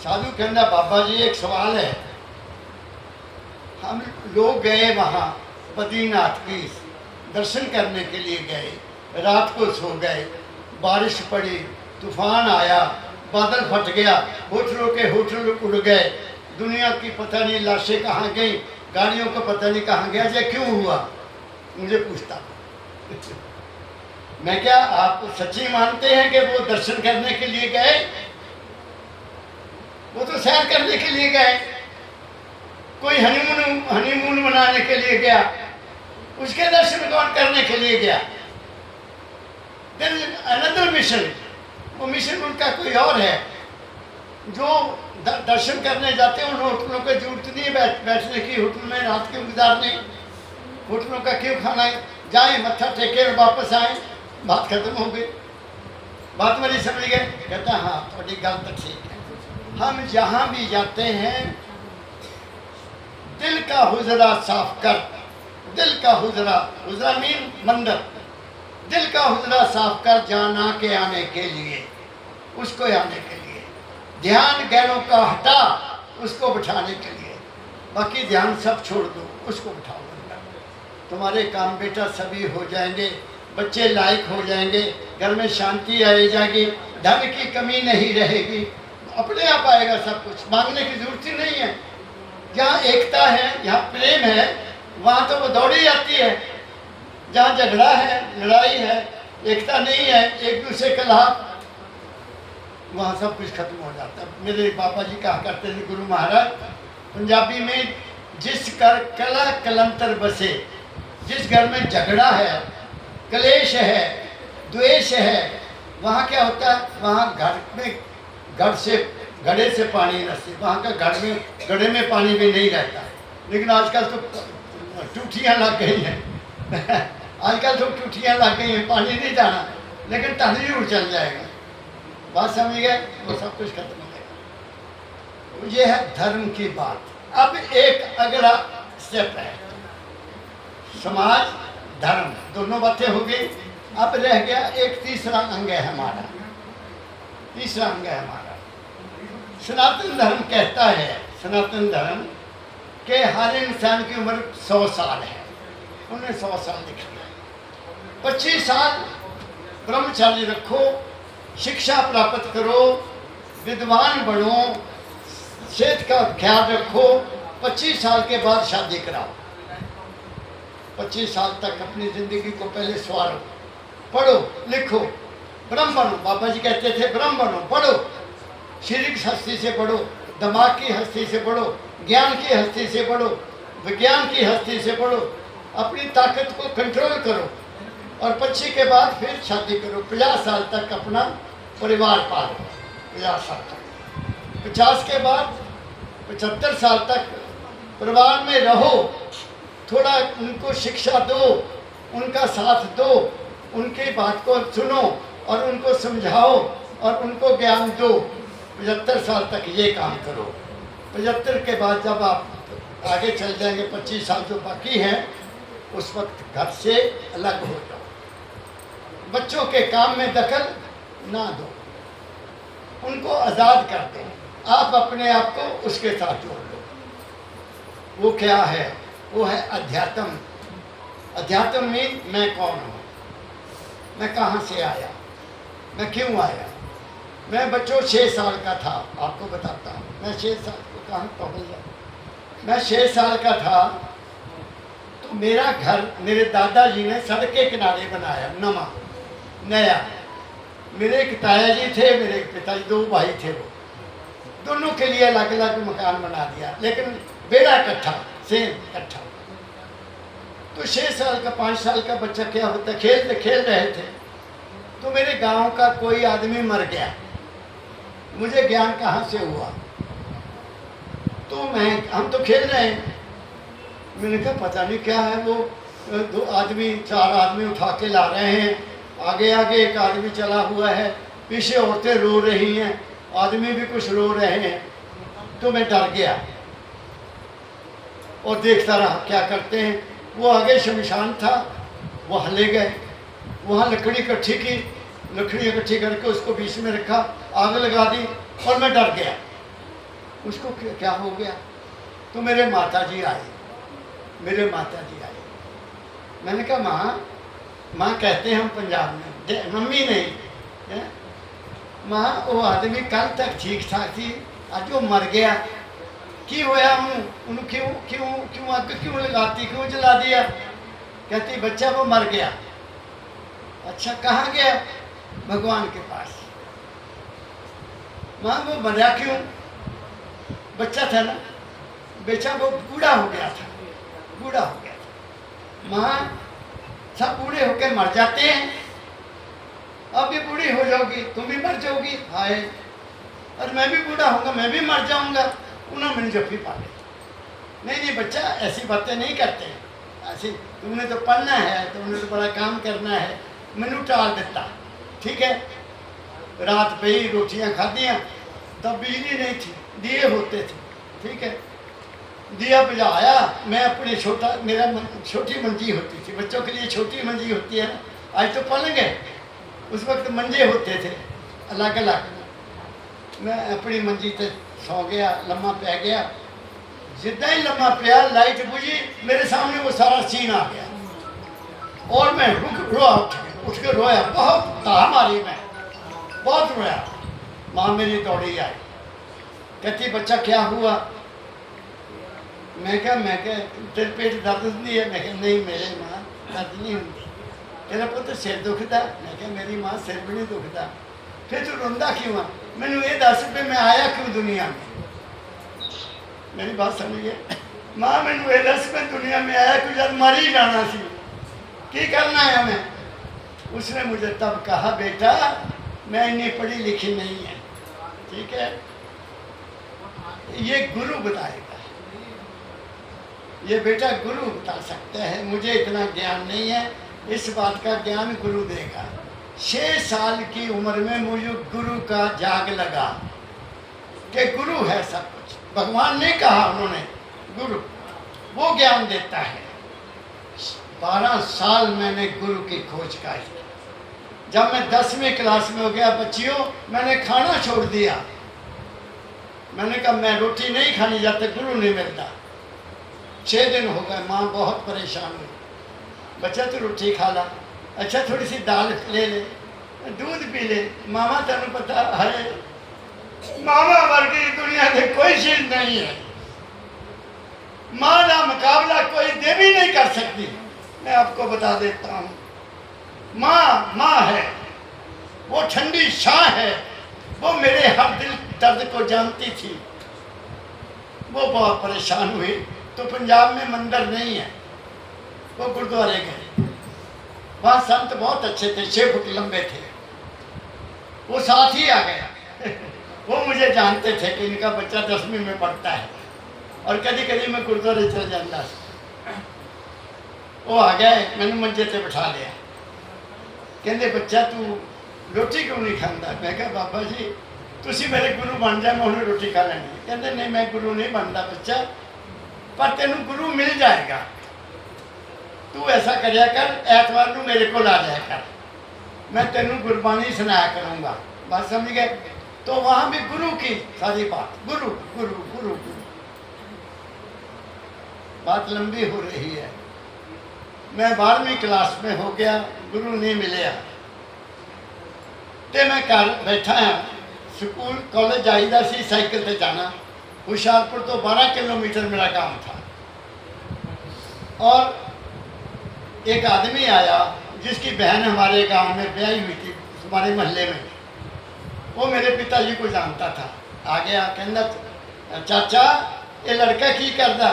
साधु कहना, बाबा जी एक सवाल है। हम लोग गए वहाँ बद्रीनाथ की दर्शन करने के लिए गए, रात को सो गए, बारिश पड़ी, तूफान आया, बादल फट गया, होटलों के होटल उड़ गए, दुनिया की पता नहीं लाशें कहाँ गई, गाड़ियों को पता नहीं कहाँ गया। ये क्यों हुआ? मुझे पूछता। मैं क्या आप सच्ची मानते हैं कि वो दर्शन करने के लिए गए? वो तो सैर करने के लिए गए। कोई हनीमून मनाने के लिए गया, उसके दर्शन कौन करने के लिए गया? अनदर मिशन, वो मिशन उनका कोई और है। जो दर्शन करने जाते हैं उन होटलों की जरूरत नहीं बैठने की, होटल में रात क्यों गुजारने, होटलों का क्यों खाना है? जाए मत्था टेके और वापस आए, बात खत्म हो गई। बात मेरी समझ गए? कहता हाँ थोड़ी गल तो ठीक है। हम जहाँ भी जाते हैं दिल का हुजरा साफ कर, दिल का हुजरा, हुजरा मीन मंदिर, दिल का हुजरा साफ कर जाना के आने के लिए, उसको आने के लिए। ध्यान गैरों का हटा, उसको बिठाने के लिए। बाकी ध्यान सब छोड़ दो, उसको बिठाओ। तुम्हारे काम बेटा सभी हो जाएंगे, बच्चे लायक हो जाएंगे, घर में शांति आ जाएगी, धन की कमी नहीं रहेगी, अपने आप आएगा सब कुछ, मांगने की जरूरत ही नहीं है। जहाँ एकता है, जहाँ प्रेम है, वहाँ तो वो दौड़ी जाती है। जहाँ झगड़ा है, लड़ाई है, एकता नहीं है, एक दूसरे के खिलाफ, वहाँ सब कुछ खत्म हो जाता है। मेरे पापा जी कहा करते थे, गुरु महाराज, पंजाबी में जिस कर कला कलंतर बसे, जिस घर में झगड़ा है, कलेश है, द्वेष है, वहाँ क्या होता है? वहाँ घर में घड़े से पानी रसे, वहाँ का घड़े में पानी भी नहीं रहता। लेकिन आजकल तो टूटियाँ लग गई हैं आजकल तो टूटियाँ लग गई हैं, पानी नहीं जाना, लेकिन टहली उड़ चल जाएगा। बात समझ गए? वो सब कुछ खत्म हो जाएगा। ये है धर्म की बात। अब एक अगला स्टेप है, समाज धर्म, दोनों बातें हो गई। अब रह गया एक तीसरा अंग है हमारा, तीसरा अंग है हमारा सनातन धर्म। कहता है सनातन धर्म के हर इंसान की उम्र 100 साल है। उन्हें 100 साल लिख दिया। 25 साल ब्रह्मचारी रखो, शिक्षा प्राप्त करो, विद्वान बनो, सेहत का ख्याल रखो। 25 साल के बाद शादी कराओ। 25 साल तक अपनी ज़िंदगी को पहले संवारो, पढ़ो लिखो, ब्रह्म बनो। बाबा जी कहते थे ब्रह्म बनो, पढ़ो, शारीरिक हस्ती से पढ़ो, दिमाग की हस्ती से पढ़ो, ज्ञान की हस्ती से पढ़ो, विज्ञान की हस्ती से पढ़ो, अपनी ताकत को कंट्रोल करो और 25 के बाद फिर शादी करो। 50 साल तक अपना परिवार पालो, 50 साल तक। 50 के बाद 75 साल तक परिवार में रहो, थोड़ा उनको शिक्षा दो, उनका साथ दो, उनकी बात को सुनो और उनको समझाओ और उनको ज्ञान दो। 75 साल तक ये काम करो। 75 के बाद जब आप आगे चल जाएंगे, 25 साल जो बाकी हैं, उस वक्त घर से अलग हो जाओ। बच्चों के काम में दखल ना दो, उनको आज़ाद कर दो, आप अपने आप को उसके साथ जोड़ लो। वो क्या है? वो है अध्यात्म। अध्यात्म मीन मैं कौन हूँ, मैं कहाँ से आया, मैं क्यों आया। मैं बच्चों 6 साल का था, आपको बताता हूँ। मैं 6 साल को कहाँ पहुँच गया। मैं 6 साल का था तो मेरा घर मेरे दादाजी ने सड़क के किनारे बनाया, नया। मेरे एक ताया जी थे, मेरे एक पिताजी, 2 भाई थे। वो दोनों के लिए अलग अलग मकान बना दिया, लेकिन बेड़ा इकट्ठा, सेम इकट्ठा। तो 6 साल का 5 साल का बच्चा क्या होता है, खेल रहे थे तो मेरे गांव का कोई आदमी मर गया। मुझे ज्ञान कहाँ से हुआ? तो हम तो खेल रहे हैं, मैंने कहा पता नहीं क्या है। वो 2 आदमी 4 आदमी उठा के ला रहे हैं, आगे एक आदमी चला हुआ है, पीछे औरतें रो रही हैं, आदमी भी कुछ रो रहे हैं। तो मैं डर गया और देखता रहा क्या करते हैं। वो आगे शमशान था, वहाँ ले गए, वहाँ लकड़ी इकट्ठी की, लकड़ी इकट्ठी करके उसको बीच में रखा, आग लगा दी और मैं डर गया। उसको क्या हो गया? तो मेरे माताजी आए। मैंने कहा माँ कहते हैं हम पंजाब में, मम्मी नहीं, माँ वो आदमी कल तक ठीक ठाक थी, आज वो मर गया, की होया हूँ, क्यों आग क्यों लगाती, क्यों जला दिया? कहती बच्चा वो मर गया। अच्छा कहाँ गया? भगवान के पास। माँ वो मरा क्यों? बच्चा था ना, बेचा वो बूढ़ा हो गया था। माँ सब बूढ़े होकर मर जाते हैं, अब भी बूढ़ी हो जाओगी, तुम भी मर जाओगी। हाय, और मैं भी बूढ़ा होऊंगा, मैं भी मर जाऊंगा। उन्होंने मैंने जफ्फी पा ली। नहीं बच्चा ऐसी बातें नहीं करते हैं, ऐसी तुमने तो पढ़ना है, तुमने तो बड़ा काम करना है। मैंने टाल देता, ठीक है। रात पे ही रोटियाँ खादियाँ, तब बिजली नहीं थी, दिए होते थे, ठीक है। दिया बुझाया, मैं अपनी मेरा छोटी मंजी होती थी, बच्चों के लिए छोटी मंजी होती है ना, आज तो पलंग है, उस वक्त मंजे होते थे अलग अलग। मैं अपनी मंजी पे सो गया, लम्मा पै गया। जितना ही लम्मा पिया, लाइट बुझी, मेरे सामने वो सारा सीन आ गया और मैं उठ के रोया, बहुत ताह मारी, मैं बहुत रोया। माँ मेरी दौड़ी आई, कहती बच्चा क्या हुआ? मैं क्या तेरे पेट दर्द नहीं है? मैं क्या नहीं मेरे माँ दर्द नहीं होती। तेरा पुत्र सिर दुखता? मैं क्या मेरी माँ सिर भी नहीं दुखता। फिर तू रोंदा क्यों? मैंने ये 10 रुपये में आया क्यों दुनिया में? मेरी बात समझिए माँ, मैंने ये 10 रुपये दुनिया में आया क्यों? जब मर ही जाना सी, की करना है हमें? उसने मुझे तब कहा बेटा मैं इतनी पढ़ी लिखी नहीं है, ठीक है, ये गुरु बताएगा, ये बेटा गुरु बता सकते हैं, मुझे इतना ज्ञान नहीं है, इस बात का ज्ञान गुरु देगा। 6 साल की उम्र में मुझे गुरु का जाग लगा कि गुरु है सब कुछ। भगवान ने कहा, उन्होंने गुरु वो ज्ञान देता है। 12 साल मैंने गुरु की खोज की। जब मैं 10वीं क्लास में हो गया बच्चियों, मैंने खाना छोड़ दिया। मैंने कहा मैं रोटी नहीं खानी जब तक गुरु नहीं मिलता। 6 दिन हो गए, माँ बहुत परेशान हुई, बच्चा तू रोटी खा ला, अच्छा थोड़ी सी दाल ले ले, दूध पी ले। मामा तेन पता है मामा वर्गी दुनिया में कोई चीज नहीं है, माँ का मुकाबला कोई देवी नहीं कर सकती। मैं आपको बता देता हूँ, माँ माँ है, वो ठंडी शाह है, वो मेरे हर दिल दर्द को जानती थी। वो बहुत परेशान हुई तो पंजाब में मंदिर नहीं है, वो गुरुद्वारे गए। वहाँ संत बहुत अच्छे थे, 6 फुट लंबे थे, वो साथ ही आ गया। वो मुझे जानते थे कि इनका बच्चा 10वीं में पढ़ता है और कभी कभी मैं गुरुद्वारे चल जाता। वो आ गए, मैंने मंजे से बिठा लिया। कहते बच्चा तू रोटी क्यों नहीं खाता? मैं कहा बाबा जी तुसी मेरे गुरु बन जाए, मैं उन्हें रोटी खा लेनी। कहते नहीं मैं गुरु नहीं बनता बच्चा, पर तेन गुरु मिल जाएगा। तू ऐसा करया कर, ऐतवार को मेरे को ला जाया कर, मैं तेन गुरबाणी सुनाया करूँगा। बात समझ गए? तो वहाँ भी गुरु की सारी बात, गुरु गुरु गुरु गुरु। बात लंबी हो रही है। मैं 12वीं क्लास में हो गया, गुरु नहीं मिले। तो मैं घर बैठा हाँ, स्कूल कॉलेज जाईदा सी साइकिल से जाना। हुशियारपुर तो 12 किलोमीटर मेरा गांव था। और एक आदमी आया जिसकी बहन हमारे गांव में ब्याही हुई थी, हमारे मोहल्ले में। वो मेरे पिताजी को जानता था। आ गया, कहना चाचा ये लड़का की करदा?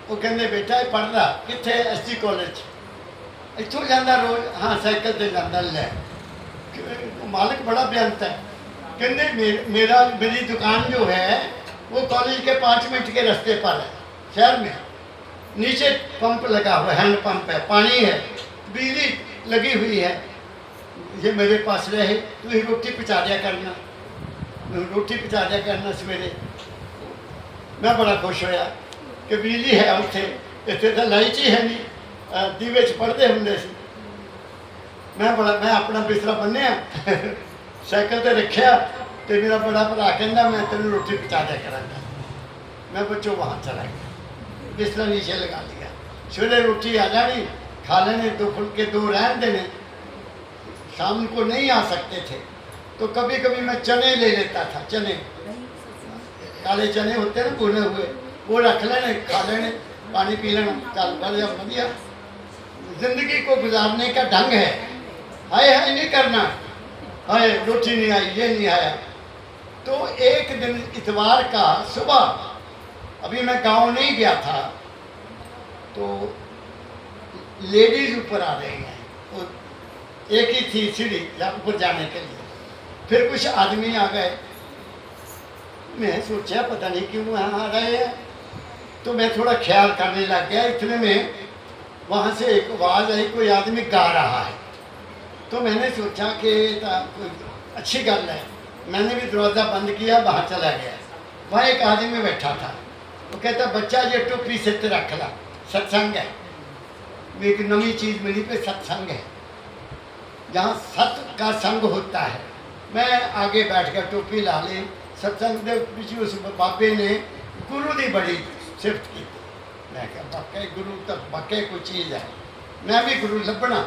वो कहते बेटा ये पढ़दा किथे? SG college. इतों जाता रोज? हाँ साइकिल से जाता। ले मालिक बड़ा बेअंत है। कहते मेरी दुकान जो है वो कॉलेज के 5 मिनट के रास्ते पर है, शहर में। नीचे पंप लगा हुआ है, हैंड पंप है, पानी है, बिजली लगी हुई है। ये मेरे पास रहे, तू ही रोटी पहुँचा दिया करना, रोटी पहुँचा दिया करना सवेरे। मैं बड़ा खुश होया कि बिजली है उत्थे, इतने तो लाइट ही है नहीं, दीवे च पढ़ते होंगे सी। मैं अपना बिस्तरा बन्निया साइकिल ते रखिया, तो मेरा बड़ा भरा कहना मैं तेन रोटी पहुँचा दिया करांगा। मैं बच्चों वहाँ चला गया, बिस्तरा नीचे लगा लिया। सवेरे रोटी आ जानी, खा लेने, 2 फुलके 2 रहन देने। शाम को नहीं आ सकते थे तो कभी कभी मैं चने ले लेता था। चने, काले चने होते हैं ना भुने हुए, वो रख लेने, खा लेने, पानी पी लेना, चल बढ़िया बढ़िया। जिंदगी को गुजारने का ढंग है। हाय हाय नहीं करना, हाय रोटी नहीं आई, ये नहीं आया। तो एक दिन इतवार का सुबह, अभी मैं गांव नहीं गया था, तो लेडीज ऊपर आ रही हैं। तो एक ही थी सीढ़ी ऊपर जाने के लिए। फिर कुछ आदमी आ गए। मैं सोचा पता नहीं क्यों वहाँ आ रहे हैं, तो मैं थोड़ा ख्याल करने लग गया। इतने में वहाँ से एक आवाज़ आई, कोई आदमी गा रहा है। तो मैंने सोचा कि कोई अच्छी गल है। मैंने भी दरवाज़ा बंद किया, बाहर चला गया। वहाँ एक आदमी बैठा था, वो कहता बच्चा ये टोपी सिर पे रख ला, सत्संग है। एक नवी चीज़ मिली पे सत्संग है, जहाँ सत्य का संग होता है। मैं आगे बैठ कर टोपी ला ली। सत्संग के पीछे उस बाबे ने गुरु की बड़ी सिफत की। मैं क्या वाकई गुरु तो वाकई कोई चीज़ है, मैं भी गुरु लभना।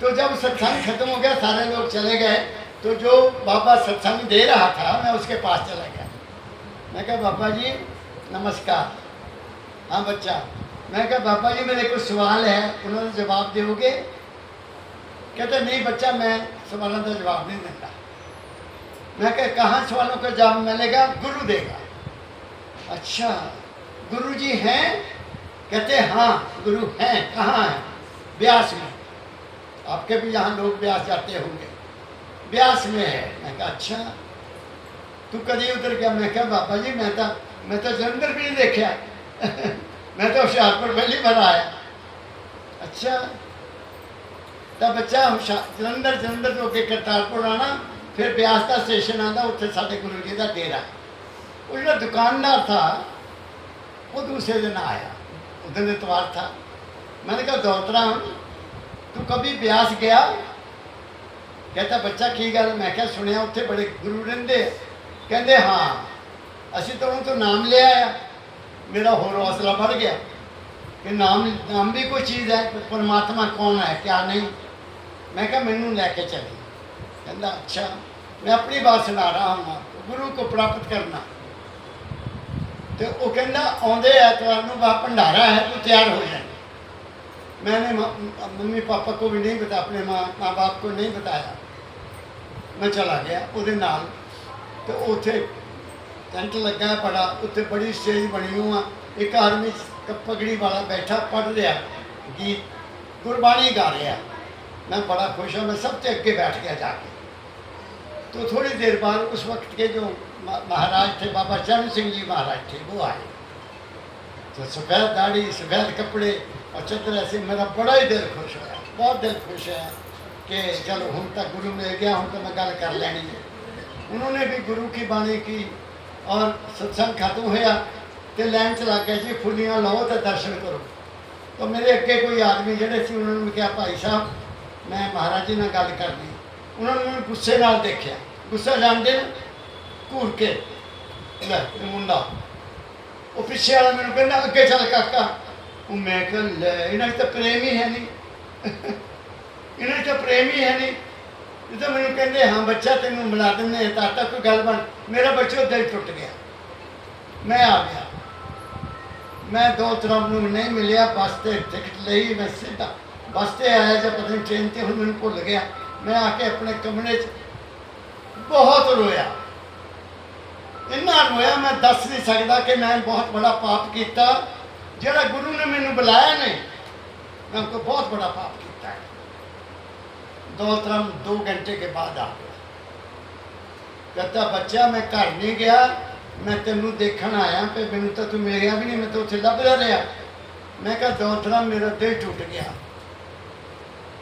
तो जब सत्संग खत्म हो गया, सारे लोग चले गए, तो जो बाबा सत्संग दे रहा था मैं उसके पास चला गया। मैं कहा बाबा जी नमस्कार। हाँ बच्चा। मैं कहा बाबा जी मेरे कुछ सवाल है, उन्होंने जवाब दोगे? कहते नहीं बच्चा मैं सवालों का जवाब नहीं देता। मैं कहा कहाँ सवालों का जवाब मिलेगा? गुरु देगा। अच्छा गुरु जी हैं? कहते हाँ गुरु हैं। कहाँ हैं? ब्यास में। आपके भी यहाँ लोग ब्यास जाते होंगे। ब्यास में है। मैं कहा अच्छा तू कभी उधर गया? मैं कहा बाबा जी मैं तो जलंधर भी नहीं देखा। मैं तो हुशियारपुर पहली बार आया। अच्छा तो बच्चा जलंधर तो अगे करतारपुर आना, फिर ब्यास का स्टेशन आता, उत्थे साडे गुरु जी का डेरा। वो जो दुकानदार था वो दूसरे दिन आया, उस दिन इतवार था। मैंने कहा दौतरा तू कभी ब्यास गया? कहता बच्चा की गल? मैं क्या सुनिया उत्थे बड़े गुरु रहिंदे? कहते हाँ असी तो नाम ले आया। मेरा होर हौसला बढ़ गया कि नाम भी कोई चीज़ है, परमात्मा कौन है क्या नहीं। मैं क्या मैनू लैके चली। कहता अच्छा मैं अपनी बात सुना रहा हूँ आपको, गुरु को प्राप्त करना। तो वो कहना आउंदे ऐतवार नूं बाहर भंडारा है, तू तैयार हो जाए। मैंने मम्मी पापा को भी नहीं बताया, अपने माँ बाप को नहीं बताया। मैं चला गया ਉਹਦੇ ਨਾਲ तो ਉੱਥੇ टेंट लगा बड़ा, उत्ते बड़ी स्टेज बनी हुआ, एक आदमी पगड़ी वाला बैठा पढ़ रहा गीत, गुरबाणी गा रहा। मैं बड़ा खुश हूँ, मैं सबसे अगे बैठ गया जाके। तो थोड़ी देर बाद उस वक्त के जो महाराज थे, बाबा चरण सिंह जी महाराज थे, वो आए। तो सफ़ेद दाढ़ी, सफ़ेद कपड़े और चदर ऐसे, मेरा बड़ा ही दिल खुश होया, बहुत दिल खुश है कि चलो हूँ तक गुरु मिल गया, हूँ तो मैं गल कर लेनी है। उन्होंने भी गुरु की बाणी की और सत्संग खत्म होया तो लैन च लग गया जी, फुलियाँ लो तो दर्शन करो। तो मेरे अगे कोई आदमी जोड़े से, उन्होंने कहा भाई साहब मैं महाराज जी ने गल करनी। उन्होंने मैं गुस्से नाल देखा, गुस्सा जानते ना, घूर के ले मुंडा, वो पिछे वाला मैंने कहना अगे चल काका। मैं कह ले इन्हें तो प्रेम ही है नहीं इन्हें तो प्रेम ही है नहीं। जो मैंने कहते हाँ बच्चा तेन मिला दें ताता कोई गल बन, मेरा बच्चों दिल टुट गया। मैं आ गया, मैं दो तरफ नहीं मिलिया, बस से टिकट ली, मैं सीधा बस से आया जब पता नहीं ट्रेन से, हूँ मैंने भुल गया। मैं आके अपने कमरे बहुत रोया, इन्ना रोया मैं दस नहीं सकता कि मैं बहुत बड़ा पाप किया। जोड़ा गुरु ने मैंने बुलाया नहीं, मैं उनको बहुत बड़ा पाप किया है। दो घंटे के बाद आ गया, कहता बच्चा मैं घर नहीं गया, मैं तेनू देखण आया पे, मैनू तो तू मिलिया भी नहीं, मैं तो उत्थे लभदा रहा। मैं कहा दौलतराम मेरा दिल टूट गया,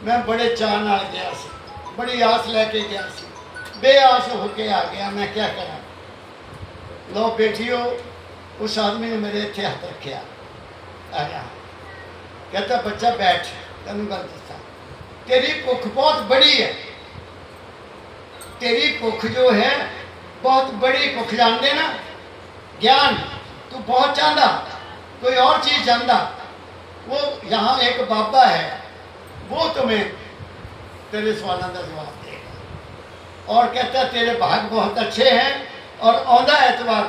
मैं बड़े चाह नाल गया सी, बड़ी आस लैके गया सी, बेआस होके आ गया, मैं क्या करा। लो बैठियो, उस आदमी ने मेरे इत्थे हाथ रखिया, आया कहता बच्चा बैठ, तेनू गल दसा, तेरी भुख बहुत बड़ी है, तेरी भुख जो है बहुत बड़ी भुख, जानते ना ज्ञान तू बहुत चाहता, कोई और चीज़ चाहता, वो यहाँ एक बाबा है, वो तुम्हें तेरे सवालों का जवाब देगा। और कहता तेरे भाग बहुत अच्छे हैं, और आंदा एतवार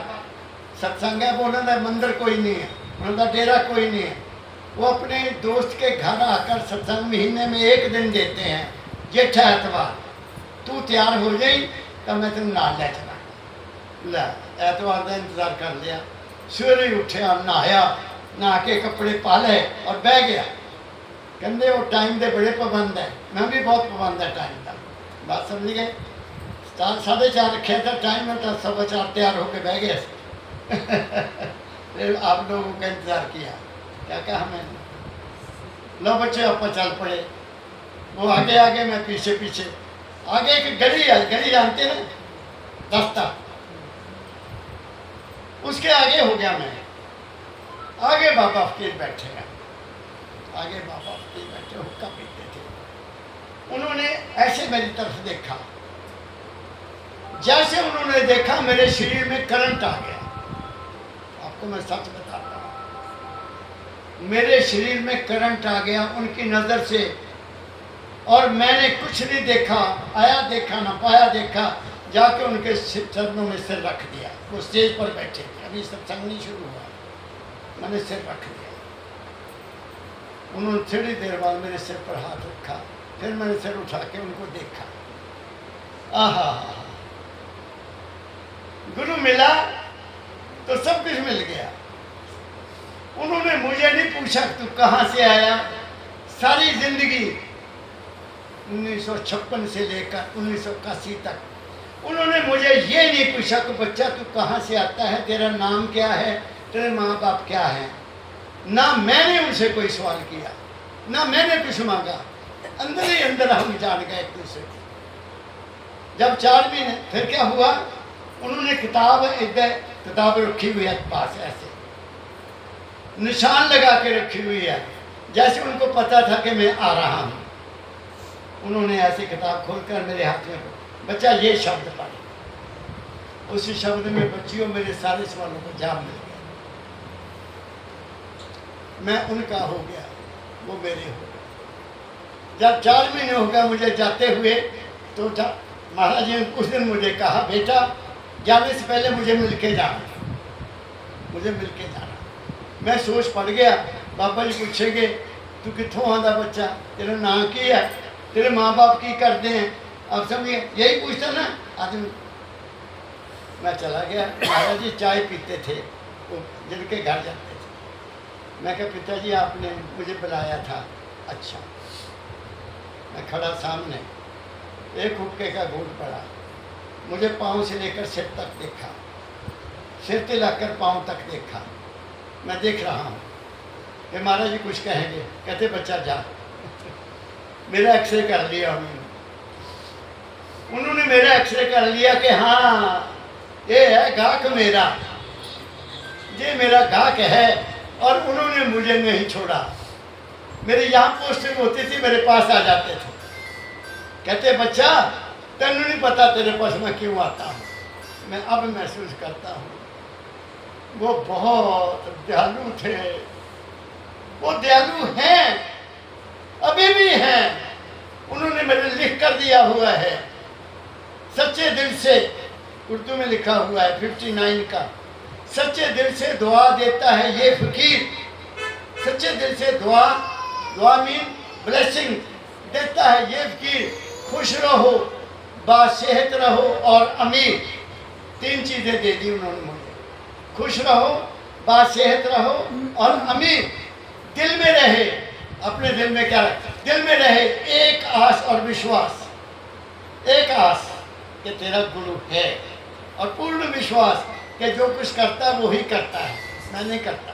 सत्संग है, वो उन्होंने मंदिर कोई नहीं है, उन्होंने डेरा कोई नहीं है, वो अपने दोस्त के घर आकर सत्संग महीने में एक दिन देते हैं, जेठा एतवार। तू तैयार हो जाई तो मैं तेन नाल लै चला। लै एतवार का इंतजार कर लिया, सवेरे उठा, नहाया, नहा के कपड़े पा ले और बह गया। कहते वो टाइम के बड़े पाबंद है, मैं भी बहुत पाबंद है टाइम का। बात समझ गए, 4:30 रखे था टाइम में, तो 4:15 तैयार होकर बह गया। फिर आप लोगों का इंतज़ार किया, क्या कहा मैंने, लो बच्चे आप चल पड़े। वो आगे आगे, मैं पीछे पीछे। आगे एक गली है, गली जानते ना, रास्ता, उसके आगे हो गया मैं। आगे बाबा फकीर बैठे हैं, आगे बाबा फकीर बैठे हुक्का पीते थे। उन्होंने ऐसे मेरी तरफ देखा, जैसे उन्होंने देखा मेरे शरीर में करंट आ गया। आपको मैं सच बताता हूँ, मेरे शरीर में करंट आ गया उनकी नज़र से, और मैंने कुछ नहीं देखा, आया देखा ना पाया देखा, जाके उनके चरणों में सिर रख दिया। वो स्टेज पर बैठे थे, अभी सत्संग नहीं शुरू हुआ, मैंने सिर रख दिया। उन्होंने थोड़ी देर बाद मेरे सिर पर हाथ रखा, फिर मैंने सिर उठा के उनको देखा। आहा, गुरु मिला तो सब कुछ मिल गया। उन्होंने मुझे नहीं पूछा तू कहाँ से आया, सारी जिंदगी 1956 से लेकर 1981 तक उन्होंने मुझे ये नहीं पूछा कि बच्चा तू कहाँ से आता है, तेरा नाम क्या है, तेरे माँ बाप क्या है। ना मैंने उनसे कोई सवाल किया, ना मैंने कुछ मांगा, अंदर ही अंदर हम जान गए एक दूसरे को। जब 4 महीने, फिर क्या हुआ, उन्होंने किताब इधर किताब रखी हुई है पास, ऐसे निशान लगा के रखी हुई है, जैसे उनको पता था कि मैं आ रहा हूँ। उन्होंने ऐसी किताब खोलकर मेरे हाथ में, बच्चा ये शब्द पढ़। उसी शब्द में बच्चियों मेरे सारे सवालों को जवाब मिल गया। मैं उनका हो गया, वो मेरे हो गए। जब 4 महीने हो गए मुझे जाते हुए, तो महाराज जी ने कुछ दिन मुझे कहा बेटा जाने से पहले मुझे मिल के जाना, मुझे मिल के जाना। मैं सोच पड़ गया, बाबा जी पूछेंगे तू कितों आंदा बच्चा, तेरा नाम की है, तेरे माँ बाप की करते हैं, अब समझिए यही पूछता ना आदमी। मैं चला गया, महाराज जी चाय पीते थे, वो जिनके घर जाते थे। मैं कहा पिताजी आपने मुझे बुलाया था। अच्छा। मैं खड़ा सामने, एक हुक्के का घूंट पड़ा, मुझे पाँव से लेकर सिर तक देखा, सिर से लाकर पाँव तक देखा। मैं देख रहा हूँ कि महाराज जी कुछ कहेंगे, कहते बच्चा जा। मेरा एक्सरे कर लिया उन्होंने मेरा एक्सरे कर लिया कि हाँ ये है गाहक मेरा, ये मेरा गाहक है। और उन्होंने मुझे नहीं छोड़ा। मेरे यहाँ पोस्टिंग होती थी, मेरे पास आ जाते थे, कहते बच्चा तेन नहीं पता तेरे पास मैं क्यों आता हूँ। मैं अब महसूस करता हूँ वो बहुत दयालु थे, वो दयालु हैं, अभी भी हैं। उन्होंने मेरे लिख कर दिया हुआ है, सच्चे दिल से, उर्दू में लिखा हुआ है 59 का, सच्चे दिल से दुआ देता है ये फकीर। सच्चे दिल से दुआ, दुआ मीन ब्लेसिंग, देता है ये फकीर। खुश रहो, बासेहत रहो और अमीर। 3 चीज़ें दे दी उन्होंने मुझे, खुश रहो, बासेहत रहो और अमीर। दिल में रहे, अपने दिल में क्या रहे, दिल में रहे एक आस और विश्वास, एक आस कि तेरा गुरु है और पूर्ण विश्वास कि जो कुछ करता है वो ही करता है, मैं नहीं करता।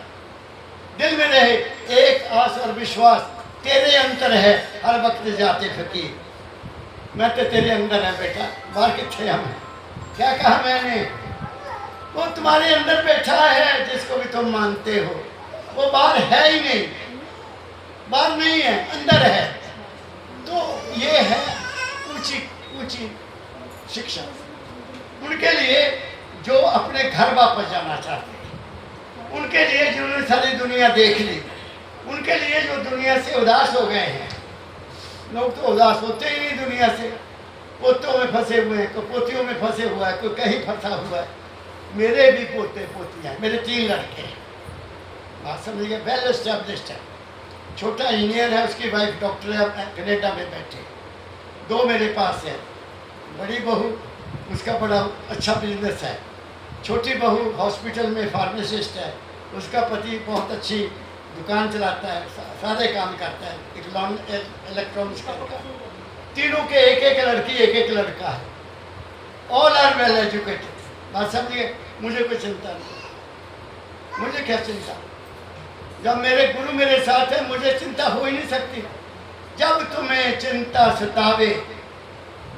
दिल में रहे एक आस और विश्वास, तेरे अंदर है हर वक्त जाते फकीर। मैं तो तेरे अंदर है बेटा, बाहर कितने हम। क्या कहा मैंने, वो तुम्हारे अंदर बैठा है जिसको भी तुम मानते हो, वो बाहर है ही नहीं, बाहर नहीं है, अंदर है। तो ये है ऊंची ऊंची शिक्षा उनके लिए जो अपने घर वापस जाना चाहते हैं, उनके लिए जिन्होंने सारी दुनिया देख ली, उनके लिए जो दुनिया से उदास हो गए हैं। लोग तो उदास होते ही नहीं दुनिया से, पोतों में फंसे हुए हैं, कोई पोतियों में फंसे हुआ है, कोई कहीं फंसा हुआ है। मेरे भी पोते पोतियाँ, मेरे 3 लड़के हैं, बात समझिए, वेल एस्टेब्लिश्ड है। छोटा इंजीनियर है, उसकी वाइफ डॉक्टर है, कनेडा में बैठे। 2 मेरे पास है, बड़ी बहू उसका बड़ा अच्छा बिजनेस है, छोटी बहू हॉस्पिटल में फार्मासिस्ट है, उसका पति बहुत अच्छी दुकान चलाता है, सारे काम करता है, इलेक्ट्रॉनिक्स का। तीनों के एक लड़की एक लड़का है, ऑल आर वेल एजुकेटेड। बात समझिए, मुझे कोई चिंता नहीं, मुझे क्या चिंता, जब मेरे गुरु मेरे साथ है मुझे चिंता हो ही नहीं सकती। जब तुम्हें चिंता सतावे,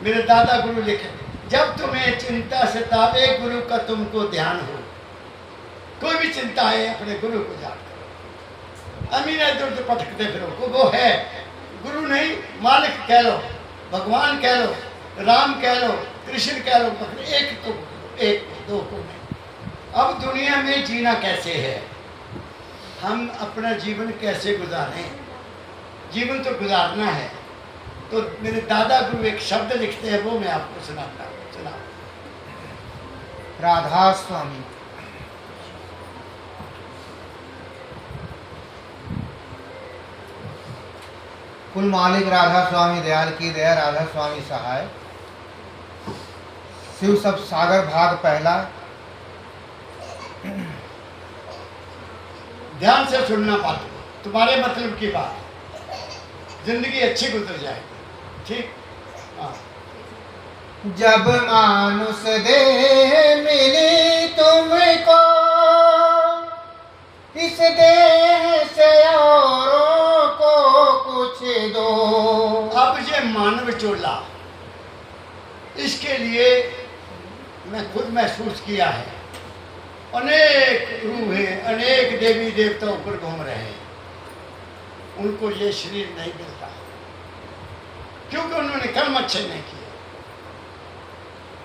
मेरे दादा गुरु लिखे, जब तुम्हें चिंता सतावे गुरु का तुमको ध्यान हो। कोई भी चिंता है अपने गुरु को याद करो। अमीर इधर उधर भटकते फिरो, को वो है गुरु नहीं, मालिक कह लो, भगवान कह लो, राम कह लो, कृष्ण कह लो, एक को, एक दो को नहीं। अब दुनिया में जीना कैसे है, हम अपना जीवन कैसे गुजारें, जीवन तो गुजारना है। तो मेरे दादा गुरु एक शब्द लिखते हैं, वो मैं आपको सुनाता हूँ। सुना। राधा स्वामी। कुल मालिक राधा स्वामी दयाल की दया, राधा स्वामी सहाय। शिव सब सागर भाग पहला। ध्यान से सुनना बात, तुम्हारे मतलब की बात, जिंदगी अच्छी गुजर जाएगी। ठीक। हाँ। जब मानुष देह मिली तुमको, इस देह से औरों को कुछ दो। अब ये मानव चोला, इसके लिए मैं खुद महसूस किया है। अनेक रूहें, अनेक देवी देवता ऊपर घूम रहे हैं, उनको ये शरीर नहीं मिलता क्योंकि उन्होंने कर्म अच्छे नहीं किए।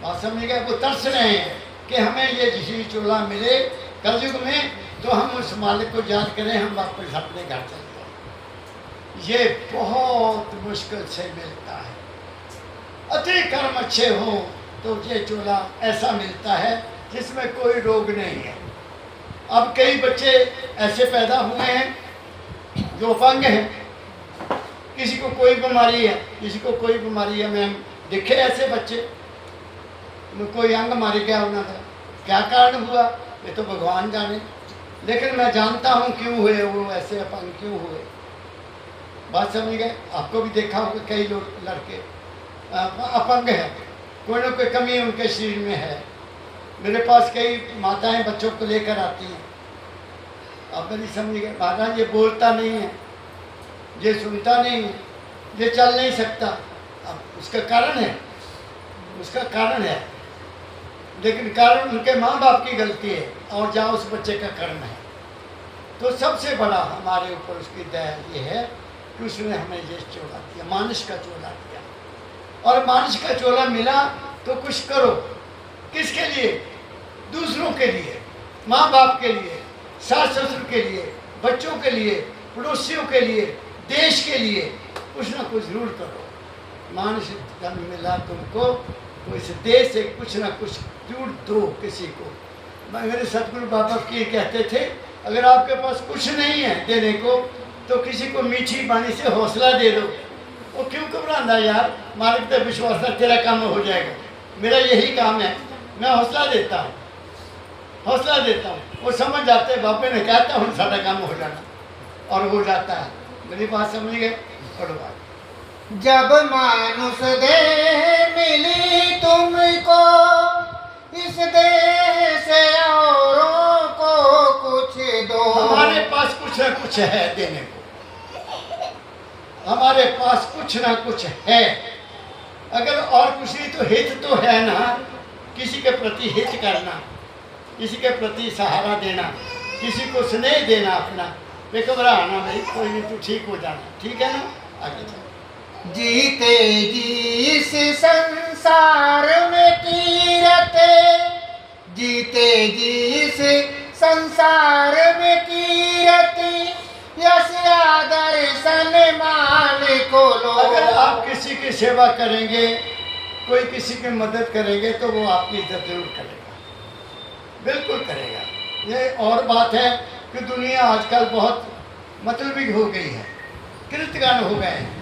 बात समझ गए, वो तरस रहे हैं कि हमें ये झील चोला मिले कलयुग में, तो हम उस मालिक को याद करें, हम वापस अपने घर चले जाएं। ये बहुत मुश्किल से मिलता है। अति कर्म अच्छे हों तो ये चोला ऐसा मिलता है जिसमें कोई रोग नहीं है। अब कई बच्चे ऐसे पैदा हुए हैं जो अपंग हैं, किसी को कोई बीमारी है, किसी को कोई बीमारी है। मैं देखे ऐसे बच्चे, कोई अंग मर गया उन्होंने, क्या कारण हुआ ये तो भगवान जाने, लेकिन मैं जानता हूँ क्यों हुए वो ऐसे अपंग क्यों हुए। बात समझ गए? आपको भी देखा होगा कई लोग लड़के अपंग है, कोई ना कोई कमी उनके शरीर में है। मेरे पास कई माताएं बच्चों को लेकर आती हैं, आप नहीं समझ गए, महाराज ये बोलता नहीं है, ये सुनता नहीं है, ये चल नहीं सकता। अब उसका कारण है, उसका कारण है, लेकिन कारण उनके माँ बाप की गलती है और जहाँ उस बच्चे का कर्म है। तो सबसे बड़ा हमारे ऊपर उसकी दया ये है कि उसने हमें ये चोला दिया, मानुष का चोला दिया, और मानुष का चोला मिला तो कुछ करो। किसके लिए? दूसरों के लिए, माँ बाप के लिए, सास ससुर के लिए, बच्चों के लिए, पड़ोसियों के लिए, देश के लिए कुछ ना कुछ जरूर करो। मानुष जन्म मिला तुमको तो इस देश से कुछ ना कुछ जरूर दो किसी को। मेरे सतगुरु बाबा की कहते थे, अगर आपके पास कुछ नहीं है देने को तो किसी को मीठी बाणी से हौसला दे दो। वो क्यों घबराना यार, मालिक पे विश्वास है, तेरा काम हो जाएगा। मेरा यही काम है, मैं हौसला देता हूँ, हौसला देता हूँ। वो समझ जाते हैं, बापे ने कहता हूँ सारा काम हो जाना, और हो जाता है। मेरी बात समझ गए? पढ़ो बात। जब मानुष देह मिली तुमको, इस देह से औरों को कुछ दो। हमारे पास कुछ ना कुछ है देने को, हमारे पास कुछ ना कुछ है। अगर और कुछ नहीं तो हित तो है ना, किसी के प्रति हित करना, किसी के प्रति सहारा देना, किसी को स्नेह देना अपना। घबराना भाई, कोई नहीं, तू ठीक हो जाना, ठीक है ना, आगे चल। जीते जी इस संसार में कीरते, जीते जी इस संसार में कीरती, यश आदर सन्मान को लो। अगर आप किसी की सेवा करेंगे, कोई किसी की मदद करेंगे तो वो आपकी इज्जत जरूर करेगा, बिल्कुल करेगा। ये और बात है कि दुनिया आजकल बहुत मतलबी हो गई है, कृतज्ञ हो गए हैं।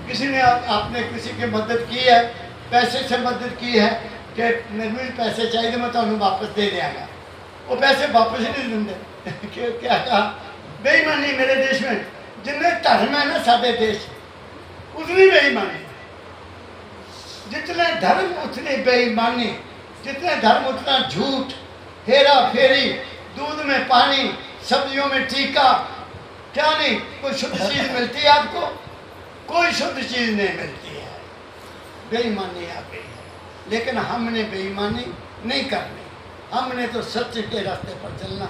किसी ने आपने किसी की मदद की है, पैसे से मदद की है कि मेरे पैसे चाहिए मैं तुम्हें वापस दे देंगा, वो पैसे वापस ही नहीं देंगे। क्या कहा? बेईमानी मेरे देश में जितने धर्म है ना सारे देश, उतनी बेईमानी, जितने धर्म उतनी बेईमानी, जितने धर्म उतना झूठ, हेरा फेरी, दूध में पानी, सब्जियों में टीका, क्या नहीं कोई शुद्ध चीज मिलती है आपको? कोई शुद्ध चीज नहीं मिलती है, बेईमानी आ गई है। लेकिन हमने बेईमानी नहीं करनी, हमने तो सत्य के रास्ते पर चलना।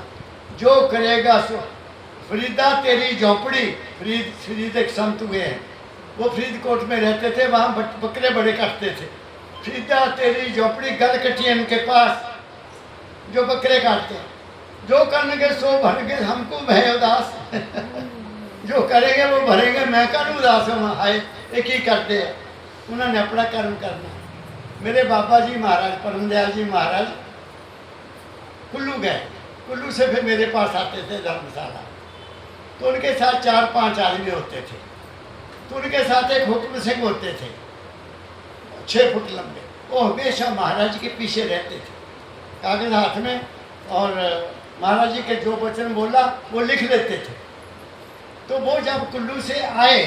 जो करेगा सो। फरीदा तेरी झोंपड़ी, फरीद एक संत हुए हैं, वो फरीदकोट में रहते थे, वहाँ बकरे बड़े काटते थे। फरीदा तेरी झोंपड़ी गलकटियन के पास, जो बकरे काटते हैं, जो करेंगे सो भरेंगे, हमको भय उदास। जो करेंगे वो भरेंगे, मैं करूँ उदास हूँ, हाय एक ही करते हैं। उन्होंने अपना कर्म करना। मेरे बाबा जी महाराज परम दयाल जी महाराज कुल्लू गए, कुल्लू से फिर मेरे पास आते थे धर्मशाला, तो उनके साथ 4-5 आदमी होते थे। तो उनके साथ एक हुक्म सिंह होते थे, 6 फुट लंबे, वो हमेशा महाराज के पीछे रहते थे, कागज हाथ में, और महाराज जी के जो वचन बोला वो लिख लेते थे। तो वो जब कुल्लू से आए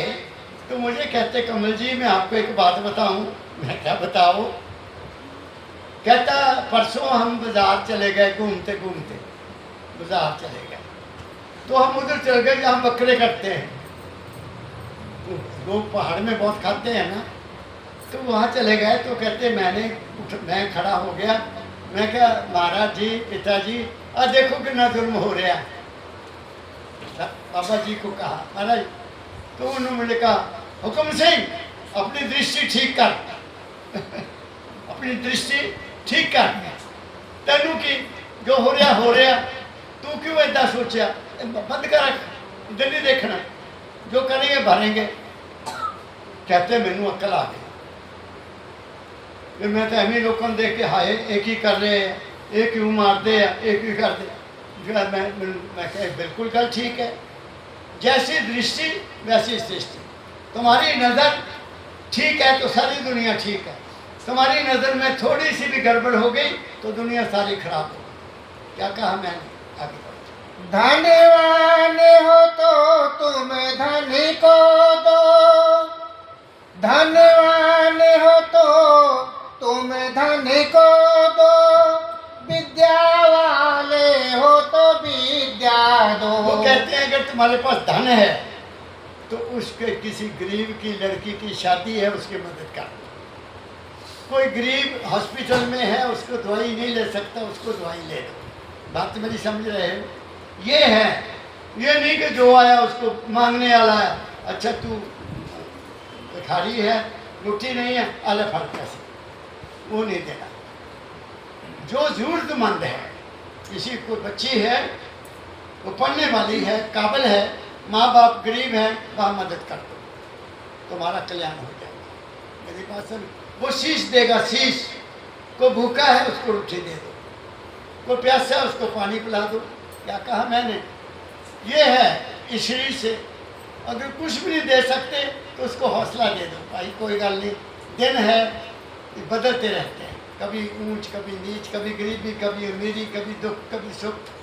तो मुझे कहते, कमल जी मैं आपको एक बात बताऊं। मैं क्या बताओ? कहता परसों हम बाजार चले गए, घूमते घूमते बाजार चले गए, तो हम उधर चल गए जहाँ बकरे कटते हैं। तो लोग पहाड़ में बहुत खाते हैं ना, तो वहाँ चले गए। तो कहते मैं खड़ा हो गया, मैं क्या महाराज जी, पिताजी आज देखो कितना जुर्म हो रहा। बाबा जी को कहा महाराज, तो उन्होंने कहा हुक्म सिंह अपनी दृष्टि ठीक कर। अपनी दृष्टि ठीक कर, तेनू की जो हो रहा, तू क्यों ऐसा सोचा? बंद कर, इधर नहीं देखना, जो करेंगे भरेंगे। कहते मैनू अकल आ गई। फिर मैं तो एवं लोगों देख के हाय एक ही कर रहे हैं, एक क्यों मारते हैं, एक ही करते। फिर मैं कह बिल्कुल गल ठीक है, जैसी दृष्टि वैसी सृष्टि। तुम्हारी नज़र ठीक है तो सारी दुनिया ठीक है, तुम्हारी नज़र में थोड़ी सी भी गड़बड़ हो गई तो दुनिया सारी खराब हो गई। क्या कहा मैंने? आगे बढ़ो। धनवान हो तो तुम धनी को दो, धनवान हो तो तुम धनी को दो, विद्या वाले हो तो विद्या दो। वो कहते हैं अगर तुम्हारे पास धन है तो उसके किसी गरीब की लड़की की शादी है उसकी मदद कर दो। कोई गरीब हॉस्पिटल में है उसको दवाई नहीं ले सकता, उसको दवाई ले दो। बात मेरी समझ रहे हो? ये है, ये नहीं कि जो आया उसको मांगने वाला है, अच्छा तू भिखारी है, रोटी नहीं है, आले फल पैसे, वो नहीं देना। जो जरूरतमंद है, किसी को बच्ची है, वो पढ़ने वाली है, काबिल है, माँ बाप गरीब है, वहाँ मदद कर दो, तुम्हारा कल्याण हो जाएगा। मेरी बात समझ? वो शीश देगा, शीश। को भूखा है उसको रोटी दे दो, को प्यासा है उसको पानी पिला दो। क्या कहा मैंने? ये है इस शरीर से। अगर कुछ भी नहीं दे सकते तो उसको हौसला दे दो, भाई कोई गल नहीं, दिन है, बदलते रहते हैं, कभी ऊंच कभी नीच, कभी गरीबी कभी अमीरी, कभी दुख कभी सुख।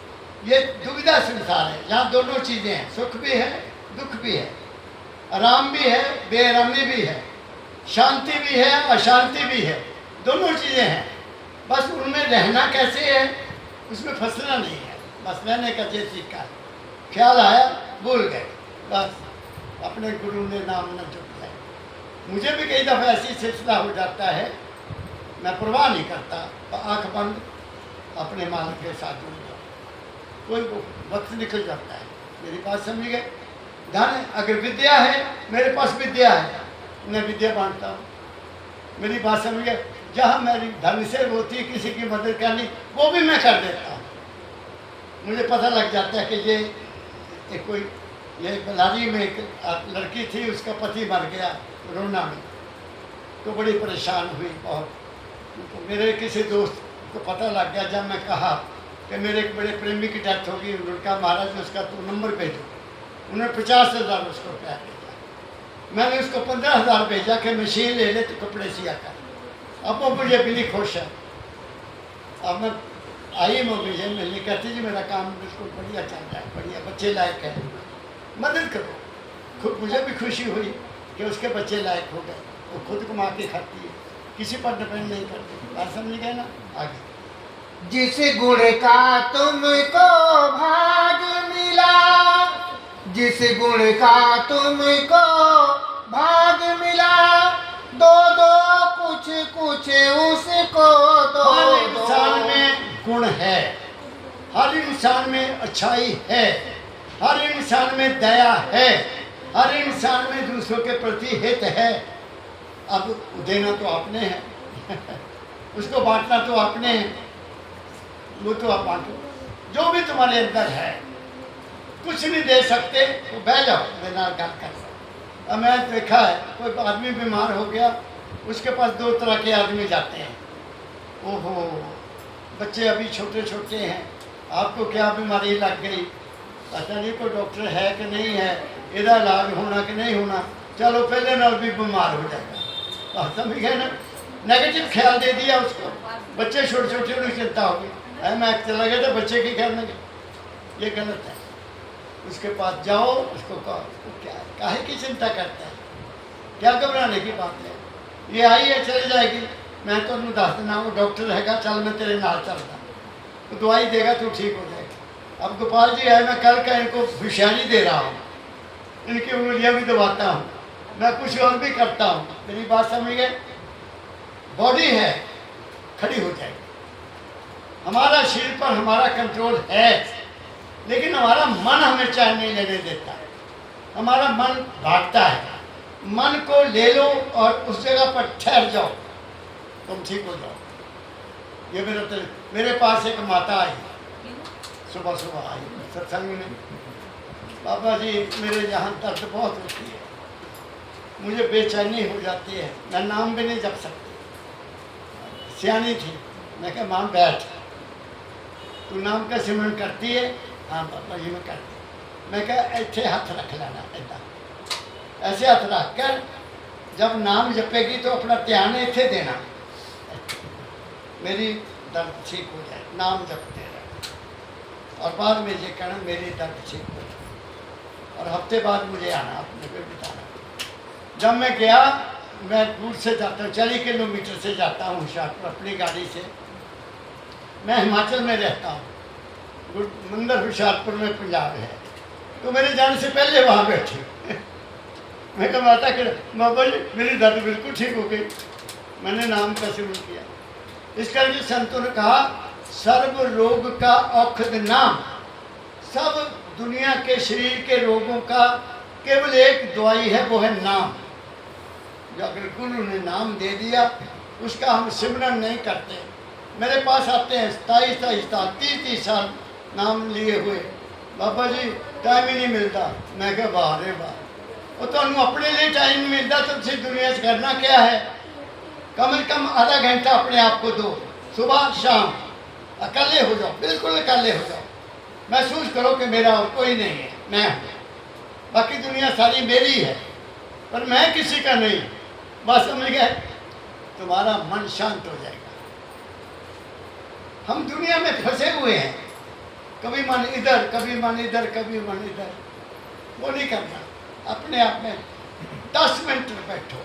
ये दुविधा संसार है, यहाँ दोनों चीज़ें हैं, सुख भी है दुख भी है, आराम भी है बेआरामी भी है, शांति भी है अशांति भी है, दोनों चीज़ें हैं। बस उनमें रहना कैसे है, उसमें फंसना नहीं है, बस रहने का ये तरीका है। ख्याल आया भूल गए, बस अपने गुरु ने नाम न जुट जाए। मुझे भी कई दफ़ा ऐसी सिलसिला हो जाता है, मैं परवाह नहीं करता, आँख बंद अपने मालिक के साथ जुड़ जाओ, कोई वक्त निकल जाता है। मेरी बात समझ गए? धन अगर विद्या है, मेरे पास विद्या है, मैं विद्या बांटता हूँ। मेरी बात समझ गए? जहाँ मेरी धन से होती है किसी की मदद करनी, वो भी मैं कर देता हूँ। मुझे पता लग जाता है कि ये कोई ये बलारी में एक लड़की थी, उसका पति मर गया कोरोना में, तो बड़ी परेशान हुई बहुत। तो मेरे किसी दोस्त को पता लग गया, जब मैं कहा कि मेरे एक बड़े प्रेमी की डेथ होगी, उन्होंने कहा महाराज उसका तो नंबर भेजो। उन्होंने 50,000 उसको रुपया भेजा, मैंने उसको 15,000 भेजा कि मशीन ले ले तो कपड़े सिया कर। अब वो मुझे बिल्ली खुश है। अब मैं आई वो मुझे मिलने, कहती जी मेरा काम बिल्कुल बढ़िया चल रहा है, बढ़िया, बच्चे लायक है, मदद करो। खुद मुझे भी खुशी हुई कि उसके बच्चे लायक हो गए, वो खुद कमा के खाती है, किसी पर डिपेंड नहीं करती। बात समझ गए ना? आगे जिस गुण का तुमको भाग मिला, जिस गुण का तुमको भाग मिला, दो दो कुछ कुछ उसको दो। हर इंसान में गुण है, हर इंसान में अच्छाई है, हर इंसान में दया है, हर इंसान में दूसरों के प्रति हित है। अब देना तो आपने है उसको बांटना तो आपने है, वो तो आप बांटो। जो भी तुम्हारे अंदर है, कुछ नहीं दे सकते तो बह जाओ, मेरे नाल गल कर सकते। अब मैं देखा है, कोई आदमी बीमार हो गया, उसके पास 2 तरह के आदमी जाते हैं। ओहो बच्चे अभी छोटे छोटे हैं, आपको क्या बीमारी लग गई, पता नहीं कोई डॉक्टर है कि नहीं है, इसका इलाज होना कि नहीं होना, चलो पहले नाल भी बीमार हो जाएगा। बात समझ गए ना? नेगेटिव ख्याल दे दिया उसको, बच्चे छोटे छोटे उन्हें चिंता होगी, मैं चला गया तो बच्चे की ख्याल में, ये गलत है। उसके पास जाओ, उसको कहो, उसको क्या काहे की चिंता करता है, क्या घबराने की बात है, ये आई है चली जाएगी। मैं तो दस देना, वो डॉक्टर रहेगा, चल मैं तेरे नाल चलता, तो दवाई देगा तो ठीक हो जाएगा। अब गोपाल जी है, मैं कल का इनको खुशियानी दे रहा हूँ, इनकी उंगलियाँ भी दबाता हूँ, मैं कुछ और भी करता हूँ। मेरी बात समझ गए? बॉडी है खड़ी हो जाएगी, हमारा शरीर पर हमारा कंट्रोल है, लेकिन हमारा मन हमें चैन नहीं लेने देता। हमारा मन भागता है, मन को ले लो और उस जगह पर ठहर जाओ, तुम ठीक हो जाओ। ये मेरे पास एक माता आई, सुबह सुबह आई सत्संग में, बाबा जी मेरे यहाँ दर्द बहुत होती है, मुझे बेचैनी हो जाती है, मैं नाम भी नहीं जप सकती। सियानी थी, मैं कहा माँ बैठ, तू नाम का सिमरन करती है? हाँ बाबा जी मैं करती। मैं कहा इतने हाथ रख लेना, इदा ऐसे हाथ रख कर जब नाम जपेगी तो अपना ध्यान इत्थे देना, मेरी दर्द ठीक हो जाए, नाम जपते रहे और बाद में ये कहना मेरी दर्द ठीक हो जाए और हफ्ते बाद मुझे आना अपने पे बिताना। जब मैं गया, मैं दूर से जाता हूँ, 40 किलोमीटर से जाता हूँ हुशियारपुर अपनी गाड़ी से। मैं हिमाचल में रहता हूँ, मंदिर हुशियारपुर में पंजाब है, तो मेरे जाने से पहले वहाँ बैठी मैं कहा माता कि बाबा जी मेरी दर्द बिल्कुल ठीक हो गई, मैंने नाम का शुरू किया। इस करके संतों ने कहा सर्व रोग का औषध नाम, सब दुनिया के शरीर के रोगों का केवल एक दवाई है, वो है नाम। जो अगर गुरु ने नाम दे दिया उसका हम सिमरन नहीं करते। मेरे पास आते हैं 27 साल 30 साल नाम लिए हुए, बाबा जी टाइम ही नहीं मिलता। मैं क्या वाह रे वाह, वो तो अपने लिए टाइम नहीं मिलता, तुमसे दुनिया से करना क्या है। कम से कम आधा घंटा अपने आप को दो, सुबह शाम अकेले हो जाओ, बिल्कुल अकेले हो जाओ, महसूस करो कि मेरा और कोई नहीं है, मैं हूँ, बाकी दुनिया सारी मेरी है पर मैं किसी का नहीं। बस समझ गए, तुम्हारा मन शांत हो जाएगा। हम दुनिया में फंसे हुए हैं, कभी मन इधर कभी मन इधर कभी मन इधर, वो नहीं करना। अपने आप में 10 मिनट बैठो,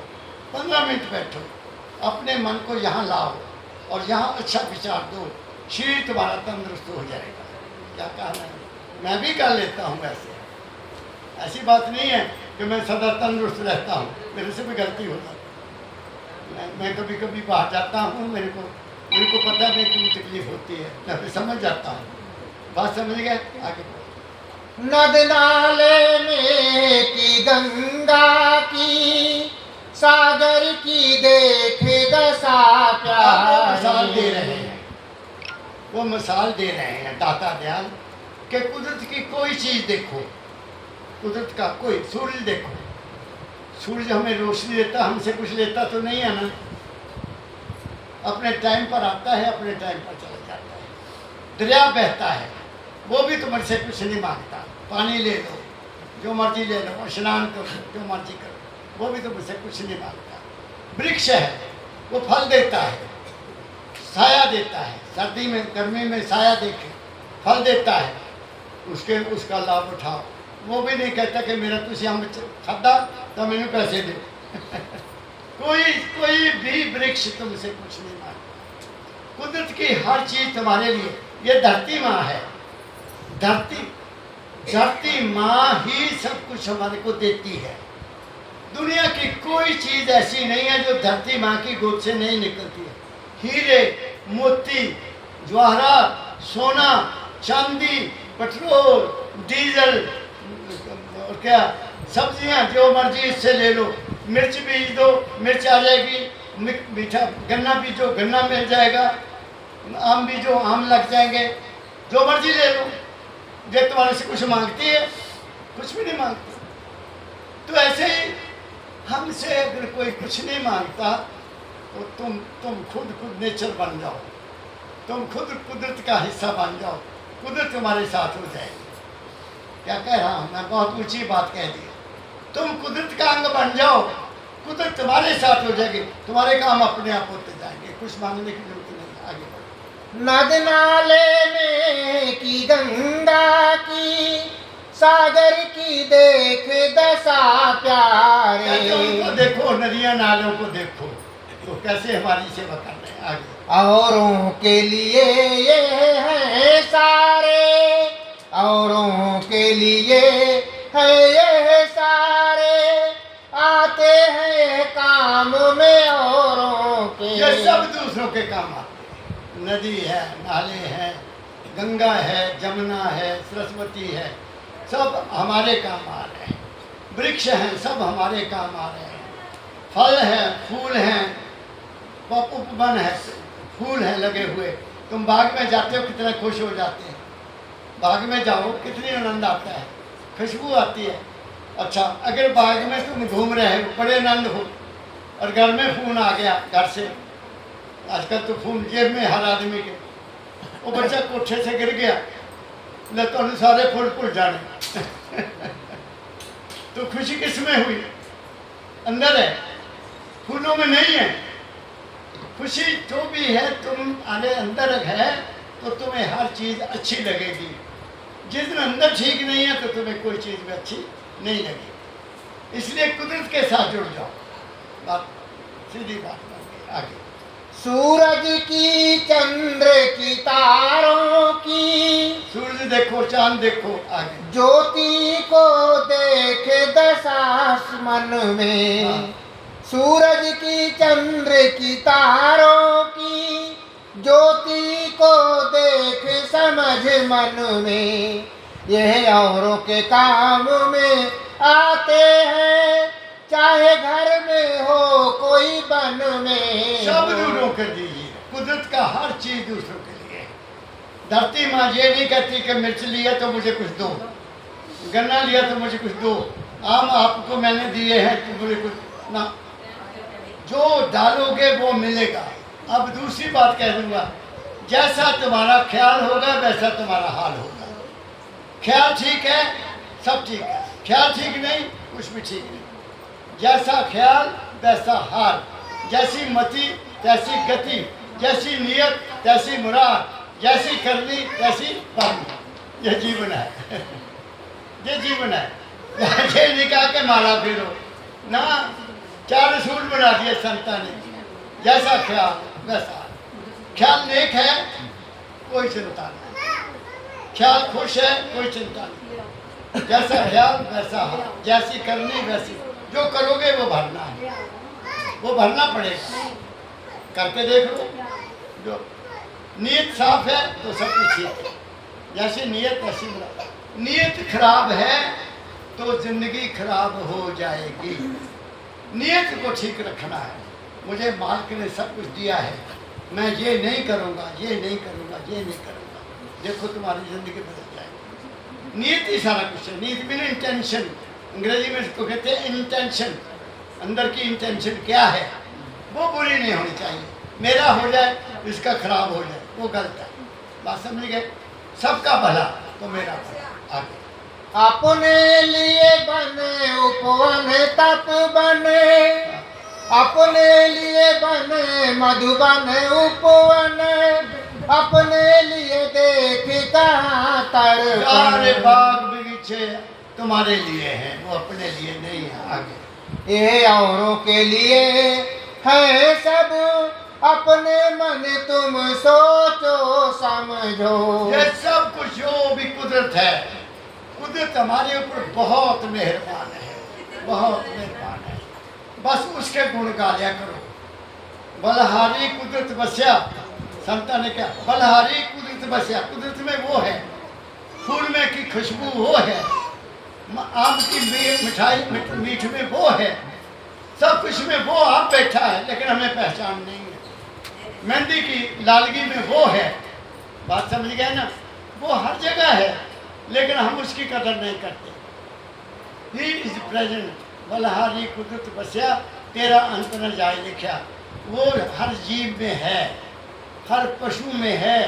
15 मिनट बैठो, अपने मन को यहाँ लाओ और यहाँ अच्छा विचार दो, शरीर तुम्हारा तंदुरुस्त हो जाएगा। क्या कहना है, मैं भी कर लेता हूँ वैसे, ऐसी बात नहीं है कि मैं सदा तंदुरुस्त रहता हूँ, मेरे से भी गलती हो जाती है। मैं कभी कभी बाहर जाता हूँ, मेरे को पता नहीं क्यों तकलीफ होती है, मैं भी समझ जाता हूँ। बात समझ गए, आगे नद नाले में की गंगा की, सागर की देख दशा मिसाल दे रहे प्यारी। हैं, वो मिसाल दे रहे हैं दाता दयाल कि कुदरत की कोई चीज़ देखो, कुदरत का कोई सूरज देखो, सूरज हमें रोशनी देता, हमसे कुछ लेता तो नहीं है ना, अपने टाइम पर आता है, अपने टाइम पर चला जाता है। दरिया बहता है, वो भी तुमसे कुछ नहीं मांगता, पानी ले लो, जो मर्जी ले लो, स्नान करो, जो मर्जी करो, वो भी तुमसे कुछ नहीं मांगता। वृक्ष है, वो फल देता है, साया देता है, सर्दी में गर्मी में साया देके फल देता है, उसका लाभ उठाओ। वो भी नहीं कहता कि मेरा तुझे हम खादा तो मैंने पैसे दो कोई भी वृक्ष तुमसे कुछ नहीं मांगता। कुदरत की हर चीज तुम्हारे लिए, ये धरती माँ है, धरती माँ ही सब कुछ हमारे को देती है। दुनिया की कोई चीज ऐसी नहीं है जो धरती माँ की गोद से नहीं निकलती है। हीरे, मोती, जवाहरात, सोना, चांदी, पेट्रोल, डीजल और क्या सब्जियां, जो मर्जी इससे ले लो। मिर्च बीज दो, मिर्च आ जाएगी, मीठा गन्ना बीजो, गन्ना मिल जाएगा, आम बीजो, आम लग जाएंगे, जो मर्जी ले लो। जो तुम्हारे से कुछ मांगती है, कुछ भी नहीं मांगती। तो ऐसे ही हमसे अगर कोई कुछ नहीं मांगता तो तुम खुद नेचर बन जाओ, तुम खुद कुदरत का हिस्सा बन जाओ, कुदरत तुम्हारे साथ हो जाएगी। क्या कह रहा हूँ मैं, बहुत ऊंची बात कह दी। तुम कुदरत का अंग बन जाओ, कुदरत तुम्हारे साथ हो जाएगी, तुम्हारे काम अपने आप होते जाएंगे, कुछ मांगने की जरूरत नहीं। आगे बढ़ो। नद नाले में की गंगा की, सागर की देख दशा प्यारे। उनको देखो, नदियां नालों को देखो, तो कैसे हमारी सेवा कर रहे हैं। आगे। औरों के लिए ये है सारे, औरों के लिए है ये सारे, आते हैं काम में औरों के। ये सब दूसरों के काम आते हैं। नदी है, नाले हैं, गंगा है, जमुना है, सरस्वती है, सब हमारे काम आ रहे हैं। वृक्ष हैं, सब हमारे काम आ रहे हैं। फल हैं, फूल हैं, उपवन है, फूल हैं लगे हुए। तुम बाग में जाते हो, कितना खुश हो जाते हैं। बाग में जाओ, कितनी आनंद आता है, खुशबू आती है। अच्छा, अगर बाग में तुम घूम रहे हो, बड़े आनंद हो, और घर में फ़ोन आ गया, घर से आजकल तो फ़ोन जेब में हर आदमी के, वो बच्चा कोठे से गिर गया, तो सारे फूल भुल जाने तो खुशी किस में हुई, अंदर है, फूलों में नहीं है। खुशी जो भी है तुम्हारे अंदर है तो तुम्हें हर चीज़ अच्छी लगेगी। जिस दिन अंदर ठीक नहीं है तो तुम्हें कोई चीज़ भी अच्छी नहीं लगेगी। इसलिए कुदरत के साथ जुड़ जाओ। बात सीधी बात बन गई। आगे सूरज की, चंद्र की, तारों की, सूरज देखो, चांद देखो। आगे ज्योति को देखे दशास मन में। हाँ। सूरज की, चंद्र की, तारों की, ज्योति को देख समझ मन में। यह औरों के काम में आते हैं, चाहे घर में हो कोई बन में। सब दूरों कर दीजिए। कुदरत का हर चीज दूसरों के लिए। धरती माँ ये नहीं कहती कि मिर्च लिया तो मुझे कुछ दो, गन्ना लिया तो मुझे कुछ दो, आम आपको मैंने दिए हैं तो मुझे कुछ ना। जो डालोगे वो मिलेगा। अब दूसरी बात कह दूंगा, जैसा तुम्हारा ख्याल होगा वैसा तुम्हारा हाल होगा। ख्याल ठीक है सब ठीक है, ख्याल ठीक नहीं कुछ भी ठीक नहीं। जैसा ख्याल वैसा हाल, जैसी मति तैसी गति, जैसी नियत तैसी मुराद, जैसी करनी तैसी पानी। यह जीवन है। ये जीवन है। ये निकाह के माला फेरो ना, 4 रसूल बना दिए संता ने। जैसा ख्याल वैसा हाल। ख्याल नेक है कोई चिंता नहीं, ख्याल खुश है कोई चिंता नहीं। जैसा ख्याल वैसा हाल, जैसी करनी वैसी। जो करोगे वो भरना है, वो भरना पड़ेगा। करके देख लो। जो नीयत साफ है तो सब कुछ ठीक है। जैसी नीयत वैसी मुराद। नीयत खराब है तो जिंदगी खराब हो जाएगी। नीयत को ठीक रखना है। मुझे मालिक ने सब कुछ दिया है, मैं ये नहीं करूँगा, ये नहीं करूँगा, ये नहीं करूँगा। देखो तुम्हारी ज़िंदगी बदल जाएगी। नीयत ही सारा कुछ है। नीयत मीन इंटेंशन। अंग्रेजी में इसको कहते हैं इंटेंशन। अंदर की इंटेंशन क्या है, वो बुरी नहीं होनी चाहिए। मेरा हो जाए इसका खराब हो जाए वो गलत है। बात समझ गए। सबका भला तो मेरा भला। आगे अपने लिए बने उपवन तप बने, अपने लिए बने मधुबन उपवन, अपने लिए देख कहाँ तर। सारे बाग बगीचे तुम्हारे लिए हैं, वो अपने लिए नहीं है। आगे ये औरों के लिए है सब, अपने मन तुम सोचो समझो। ये सब कुछ जो भी कुदरत है, कुदरत हमारे ऊपर बहुत मेहरबान है, बहुत मेहरबान है। बस उसके गुण गा लिया करो। बलहारी कुदरत बस्या, संता ने क्या, बलहारी कुदरत बस्या। कुदरत में वो है, फूल में की खुशबू वो है, आम की मिठाई मीठ में वो है, सब कुछ में वो आप बैठा है, लेकिन हमें पहचान नहीं है। मेहंदी की लालगी में वो है। बात समझ गए ना। वो हर जगह है लेकिन हम उसकी कदर नहीं करते। He is present. बलहारी कुदरत बस्या, तेरा अंत न जाए लिखा। वो हर जीव में है, हर पशु में है,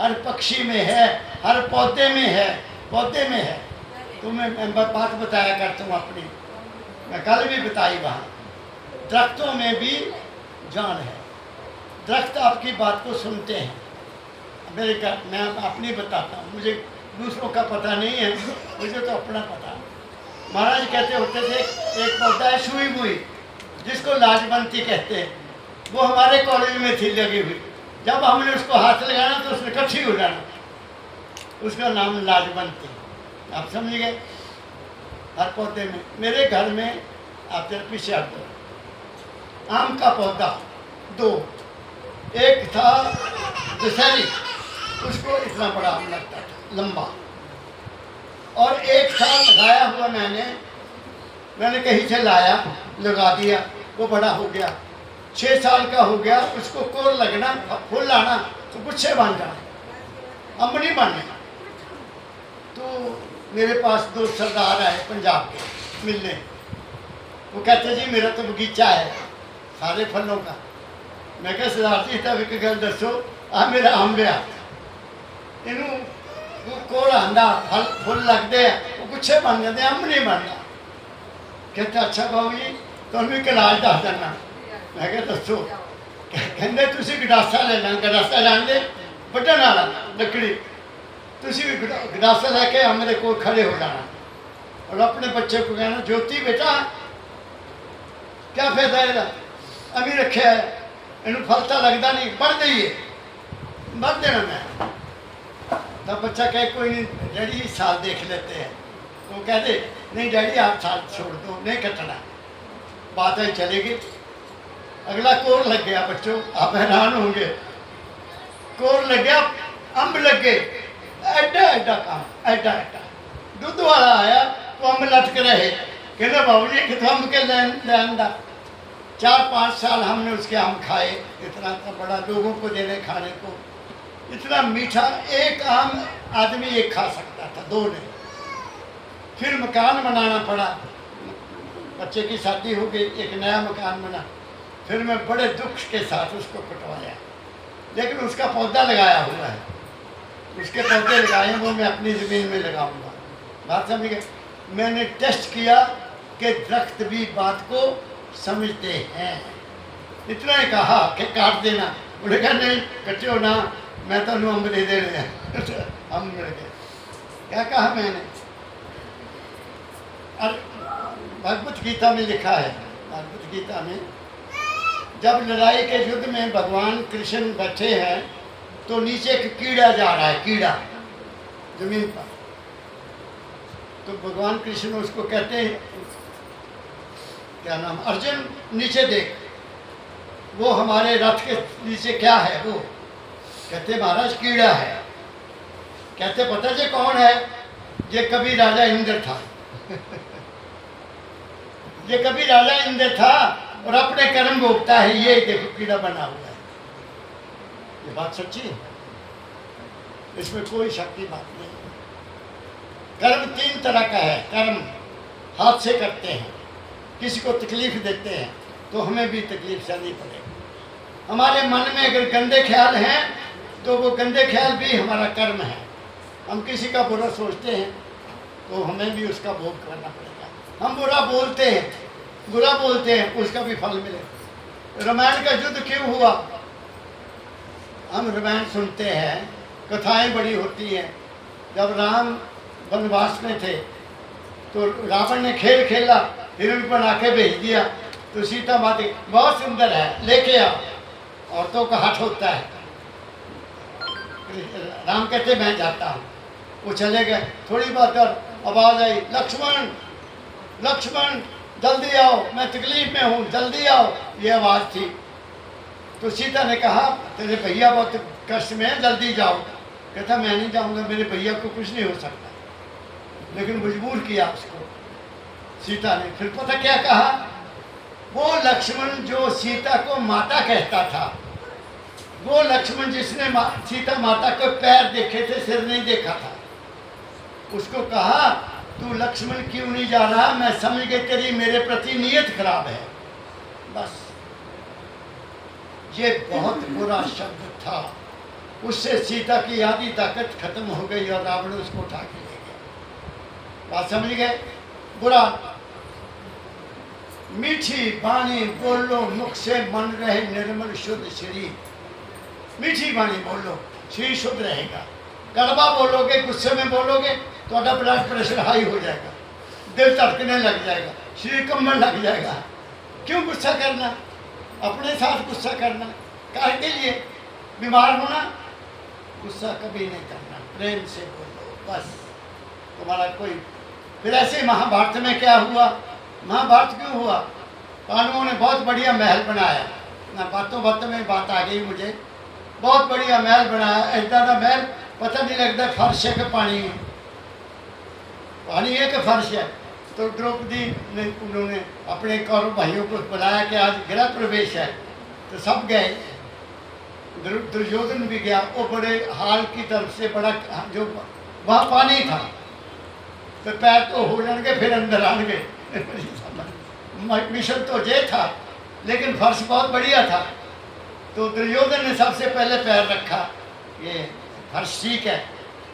हर पक्षी में है, हर पौधे में है। पौधे में है। तुम्हें मैं बात बताया करता हूँ अपनी, मैं कल भी बताई वहाँ। दरख्तों में भी जान है। दरख्त आपकी बात को सुनते हैं। मेरे का मैं अपनी बताता हूँ, मुझे दूसरों का पता नहीं है, मुझे तो अपना पता। महाराज कहते होते थे एक पौधा है सुई मुई, जिसको लाजवंती कहते हैं। वो हमारे कॉलेज में थी लगी हुई। जब हमने उसको हाथ लगाना तो उसने इकट्ठी हो जाना। उसका नाम लाजवंती। आप समझ गए। हर पौधे में। मेरे घर में आप जरा पीछे हट दो। आम का पौधा 2, एक था दशहरी, उसको इतना बड़ा आम लगता था, लंबा। और एक था लगाया हुआ मैंने कहीं से लाया, लगा दिया, वो बड़ा हो गया, 6 साल का हो गया। उसको कोर लगना, फूल लाना तो गुच्छे बन जाना, अम्ब नहीं बनने। तो मेरे पास 2 सरदार आए पंजाब के मिलने। वो कहते जी मेरा तो बगीचा है सारे फलों का। मैं क्या सरदार जी तब एक गल दसो, आ मेरा अंब आ, इनू कोल आंदा फल फुल लगते हैं, वो गुच्छे बन जाते, अंब नहीं बनता। कहते अच्छा बाबू जी ਤੁਹਾਨੂੰ ਇੱਕ ਇਲਾਜ ਦੱਸ ਦਿੰਦਾ। ਮੈਂ ਕਿਹਾ ਦੱਸੋ। ਕਹਿੰਦੇ ਤੁਸੀਂ ਗੰਡਾਸਾ ਲੈ ਲੈਣਾ, ਗੰਡਾਸਾ ਲੈਣਦੇ ਵੱਢਣ ਵਾਲਾ ਲੱਕੜੀ, ਤੁਸੀਂ ਵੀ ਗੰਡਾਸਾ ਲੈ ਕੇ ਅੰਬ ਦੇ ਕੋਲ खड़े हो जाना और अपने बच्चे को कहना ज्योति बेटा क्या फायदा ਇਹਦਾ अभी रखे है, इन्हू फल तो लगता नहीं, बढ़ जाइए बढ़ देना मैं। तब बच्चा कहे कोई नहीं डैडी साल देख लेते हैं। वो कहते नहीं डैडी आप साल छोड़ दो, नहीं कटना। बात है चलेगी। अगला कोर लग गया बच्चों, आप हैरान होंगे। कोर लग गया, अंब लग गए, एडा एडा काम, एडा एडा। दूध वाला आया तो अंब लटक रहे, कहते बाबू जी कि अंब के लैन दा। 4-5 साल हमने उसके आम खाए, इतना बड़ा लोगों को देने खाने को, इतना मीठा। एक आम आदमी एक खा सकता था, 2 नहीं। फिर मकान बनाना पड़ा, बच्चे की शादी हो गई, एक नया मकान बना। फिर मैं बड़े दुख के साथ उसको कटवाया, लेकिन उसका पौधा लगाया हुआ है, उसके पौधे लगाए वो मैं अपनी ज़मीन में लगाऊंगा। बात समझ गए। मैंने टेस्ट किया कि दरख्त भी बात को समझते हैं। इतना ही कहा कि काट देना, उन्होंने कहा नहीं कटो ना, मैं तो अम्ब दे दे रहे हैं। अम्ब मिल गए। क्या कहा मैंने? और भगवत गीता में लिखा है, भगवत गीता में जब लड़ाई के युद्ध में भगवान कृष्ण बैठे हैं तो नीचे एक कीड़ा जा रहा है, कीड़ा जमीन पर। तो भगवान कृष्ण उसको कहते हैं, क्या नाम, अर्जुन नीचे देख, वो हमारे रथ के नीचे क्या है? वो कहते महाराज कीड़ा है। कहते पता जी कौन है? ये कभी राजा इंद्र था। ये कभी राजा इंद्र था और अपने कर्म भोगता है, ये देखो कीड़ा बना हुआ है। ये बात सच्ची है, इसमें कोई शक की बात नहीं। कर्म 3 तरह का है। कर्म हाथ से करते हैं, किसी को तकलीफ देते हैं तो हमें भी तकलीफ सहनी पड़ेगी। हमारे मन में अगर गंदे ख्याल हैं तो वो गंदे ख्याल भी हमारा कर्म है। हम किसी का बुरा सोचते हैं तो हमें भी उसका भोग करना पड़ेगा। हम बुरा बोलते हैं उसका भी फल मिले। रामायण का युद्ध क्यों हुआ? हम रामायण सुनते हैं, कथाएं बड़ी होती हैं। जब राम वनवास में थे तो रावण ने खेल खेला, हिरण बना के भेज दिया। तो सीता माता बहुत सुंदर है, लेके आओ। औरतों का हट होता है। राम कहते मैं जाता हूँ। वो चले गए। थोड़ी बात और आवाज़ आई, लक्ष्मण लक्ष्मण जल्दी आओ, मैं तकलीफ में हूँ, जल्दी आओ। ये आवाज़ थी। तो सीता ने कहा तेरे भैया बहुत कष्ट में है, जल्दी जाओ। कहता मैं नहीं जाऊँगा, मेरे भैया को कुछ नहीं हो सकता। लेकिन मजबूर किया उसको सीता ने। फिर पता क्या कहा? वो लक्ष्मण जो सीता को माता कहता था, वो लक्ष्मण जिसने सीता माता को पैर देखे थे, सिर नहीं देखा था, उसको कहा तू लक्ष्मण क्यों नहीं जा रहा? मैं समझ गई तेरी मेरे प्रति नीयत खराब है। बस ये बहुत बुरा शब्द था। उससे सीता की आधी ताकत खत्म हो गई और रावण उसको उठा के ले गया। बात समझ गए? बुरा। मीठी बाणी बोलो, मुख से मन रहे निर्मल शुद्ध शरीर। मीठी बाणी बोलो, शरीर शुद्ध रहेगा। कड़वा बोलोगे, गुस्से में बोलोगे तो आपका ब्लड प्रेशर हाई हो जाएगा, दिल धड़कने लग जाएगा, शरीर कंबन लग जाएगा। क्यों गुस्सा करना? अपने साथ गुस्सा करना काहे के लिए? बीमार होना? गुस्सा कभी नहीं करना, प्रेम से बोलो बस, तुम्हारा कोई। फिर ऐसे महाभारत में क्या हुआ? महाभारत क्यों हुआ? पांडवों ने बहुत बढ़िया महल बनाया। ना बातों बातों में बात आ गई मुझे। बहुत बढ़िया महल बनाया, ऐसा ना महल पता नहीं लगता फर्श है कि पानी है, पानी है कि फर्श है। तो द्रौपदी ने उन्होंने अपने कौरव भाइयों को बुलाया कि आज गृह प्रवेश है, तो सब गए। दुर्योधन भी गया। वो बड़े हाल की तरफ से बड़ा जो वहाँ पानी था, तो पैर तो हो जाएंगे, फिर अंदर आ गए। मिशन तो ये था, लेकिन फर्श बहुत बढ़िया था। तो दुर्योधन ने सबसे पहले पैर रखा, ये फर्श ठीक है,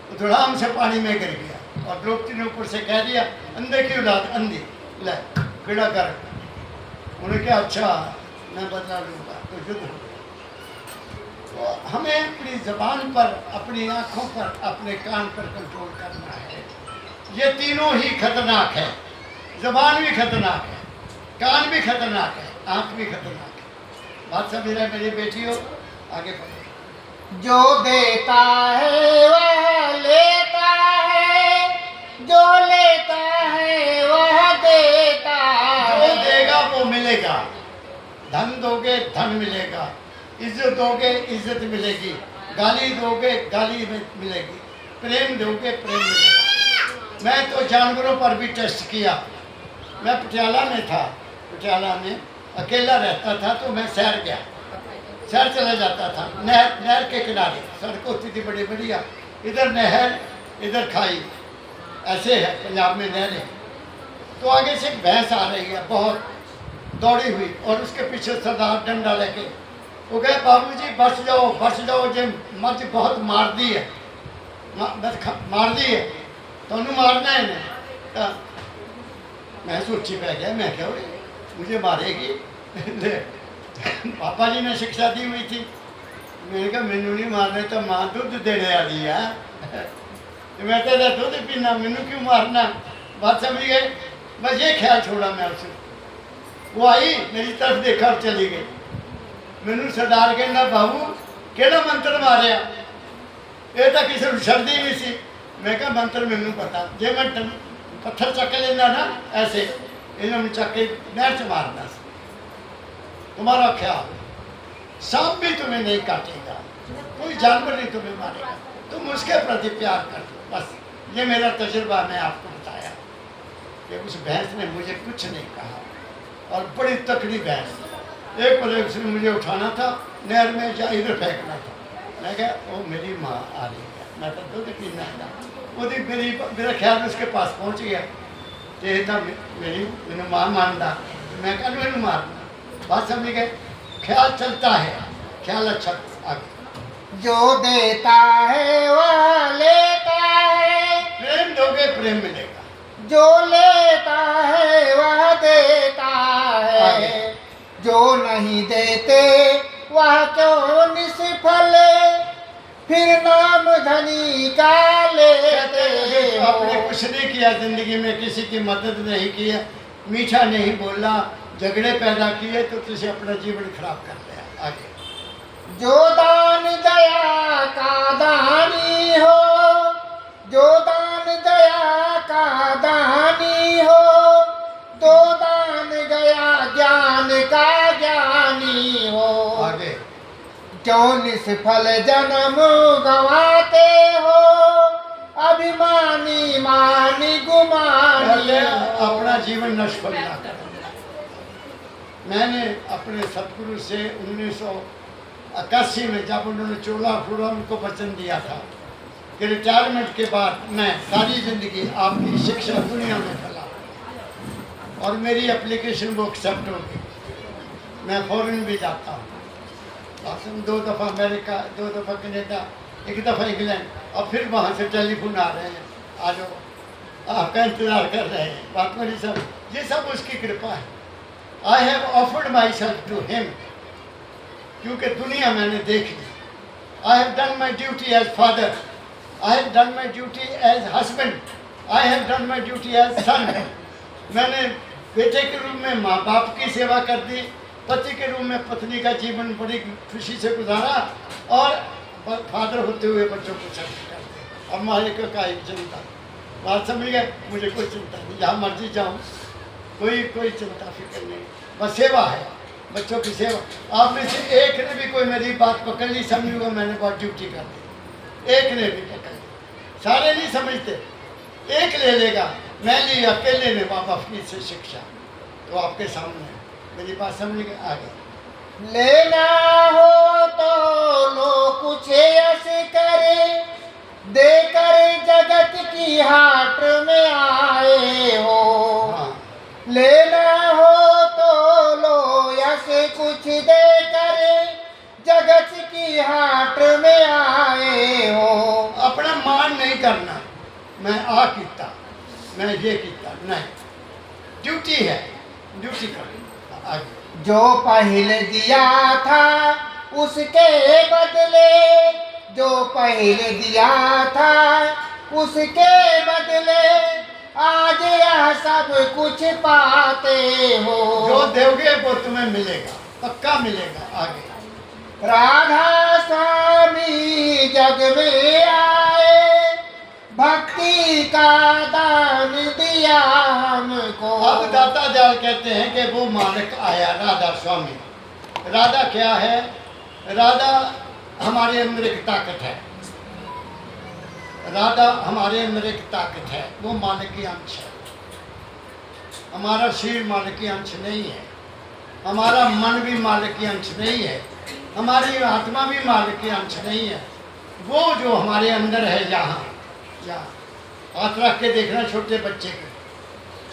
तो धड़ाम से पानी में गिर गया। और द्रौपदी ने ऊपर से कह दिया अंधे की औलाद अंधी, ले बेड़ा कर। उन्होंने कहा अच्छा मैं बदला लूँगा, तो युद्ध हो गया। तो हमें अपनी ज़बान पर, अपनी आँखों पर, अपने कान पर कंट्रोल करना है। ये तीनों ही खतरनाक है। ज़बान भी खतरनाक है, कान भी खतरनाक है, आँख भी खतरनाक है। बात समझ रहे मेरी बेटियों? आगे बढ़ो। जो देता है वह लेता है, जो लेता है वह देता जो है। देगा वो मिलेगा। धन दोगे धन मिलेगा, इज्जत दोगे इज्जत मिलेगी, गाली दोगे गाली मिलेगी, प्रेम दोगे प्रेम मिलेगा। मैं तो जानवरों पर भी टेस्ट किया। मैं पटियाला में था, पटियाला में अकेला रहता था, तो मैं शहर गया, शहर चला जाता था। नहर के किनारे सड़क होती थी बड़ी बढ़िया, इधर नहर इधर खाई, ऐसे है पंजाब में नहरें। तो आगे से एक भैंस आ रही है बहुत दौड़ी हुई, और उसके पीछे सरदार डंडा लेके। वो कहे बाबूजी बच जाओ जे मज बहुत मार दी है, मार दी है, तो मारना है ना। तो मैं सोची पै गया, मैं क्या मुझे मारेगी। पापा जी ने शिक्षा दी हुई थी। मैंने कहा मैनू नहीं मारने, तो माँ दुध देने वाली है। मैं तो दुध पीना, मैनू क्यों मारना। बात समझ गए। बस ये ख्याल छोड़ा मैं उससे। वो आई मेरी तरफ देखा और चली गई। मैनू सरदार कहना बाबू केड़ा मंत्र मारिया, ये तो किसी को छड़दी नहीं सी। मैं कहा मंत्र मैनू पता, जे मैं पत्थर चक लेना ना ऐसे, इन्होंने चक के नहर च मारना। तुम्हारा ख्याल, सांप भी तुम्हें नहीं काटेगा, कोई जानवर नहीं तुम्हें मारेगा, तुम उसके प्रति प्यार कर दो। बस ये मेरा तजुर्बा मैं आपको बताया कि उस भैंस ने मुझे कुछ नहीं कहा, और बड़ी तकड़ी भैंस। एक बार उसने मुझे उठाना था नहर में या इधर फेंकना था। मैं कहा वो मेरी माँ आ रही है, मैं तो दूध पीना था। वो मेरा ख्याल उसके पास पहुँच गया कि इतना मैंने माँ मानता। मैं कहा मैंने मारना। बात समझ गए। ख्याल चलता है, ख्याल अच्छा। आगे जो देता है वह लेता है, प्रेम दोगे प्रेम मिलेगा, जो लेता है वह देता है। जो नहीं देते वह क्यों निष्फल, फिर नाम धनी का लेते हो। आपने कुछ नहीं किया जिंदगी में, किसी की मदद नहीं की है, मीठा नहीं बोला, झगड़े पैदा किए, तो तुझे अपना जीवन खराब कर लिया। आगे जो दान दया का दानी हो, जो दान दया का दानी हो, तो दान गया ज्ञान का ज्ञानी हो। आगे क्यों निष्फल जन्म गवाते हो, अभिमानी मानी गुमानी हो। अपना जीवन निष्फल ना कर। मैंने अपने सतगुरु से 1981 में जब उन्होंने चोला फूला उनको वचन दिया था कि रिटायरमेंट के बाद मैं सारी ज़िंदगी आपकी शिक्षा दुनिया में फैला, और मेरी एप्लीकेशन वो एक्सेप्ट होगी। मैं फॉरेन भी जाता हूँ, 2 दफ़ा अमेरिका, 2 दफ़ा कनेडा, 1 दफ़ा इंग्लैंड, और फिर वहाँ से टेलीफोन आ रहे हैं, आ जाओ आपका इंतज़ार कर रहे हैं। बात मेरी सब, ये सब उसकी कृपा है। I have offered myself to him, क्योंकि दुनिया मैंने देख ली। I have done my duty as father, I have done my duty as husband, I have done my duty as son. मैंने बेटे के रूप में माँ बाप की सेवा कर दी, पति के रूप में पत्नी का जीवन बड़ी खुशी से गुजारा, और फादर होते हुए बच्चों को सर्व कर दिया। अब मालिक का एक चिंता। बात समझ गए। मुझे कोई चिंता नहीं, जहाँ मर्जी जाऊँ, कोई चिंता फिक्र नहीं, बस सेवा है, बच्चों की सेवा। आप में से एक ने भी कोई मेरी बात पकड़ ली, समझूंगा मैंने बहुत ड्यूटी कर दी। एक ने भी पकड़ ली, सारे नहीं समझते, एक ले लेगा। मैं ली अकेले ने बाबा फीस से शिक्षा, तो आपके सामने मेरी बात समझ गए। आगे लेना हो तो लो कुछ यश करे, देकर जगत की हाट में आए हो। हाँ, लेना हो तो लो यश कुछ देकर जगत की हाट में आए हो। अपना मान नहीं करना, मैं आ किया, मैं ये किया नहीं। ड्यूटी है, ड्यूटी कर। आगे। जो पहले दिया था उसके बदले, जो पहले दिया था उसके बदले आज यह सब कुछ पाते हो। जो दोगे वो तुम्हें मिलेगा, पक्का मिलेगा। आगे। राधा स्वामी जग में आए, भक्ति का दान दिया हमको। अब दाता जाल कहते हैं कि वो मालिक आया, राधा स्वामी। राधा क्या है? राधा हमारे अंदर एक ताकत है, राधा हमारे अंदर एक ताकत है, वो मालिक की अंश है। हमारा शरीर मालिक की अंश नहीं है, हमारा मन भी मालिक की अंश नहीं है, हमारी आत्मा भी मालिक की अंश नहीं है। वो जो हमारे अंदर है, यहाँ हाथ रख के देखना छोटे बच्चे के,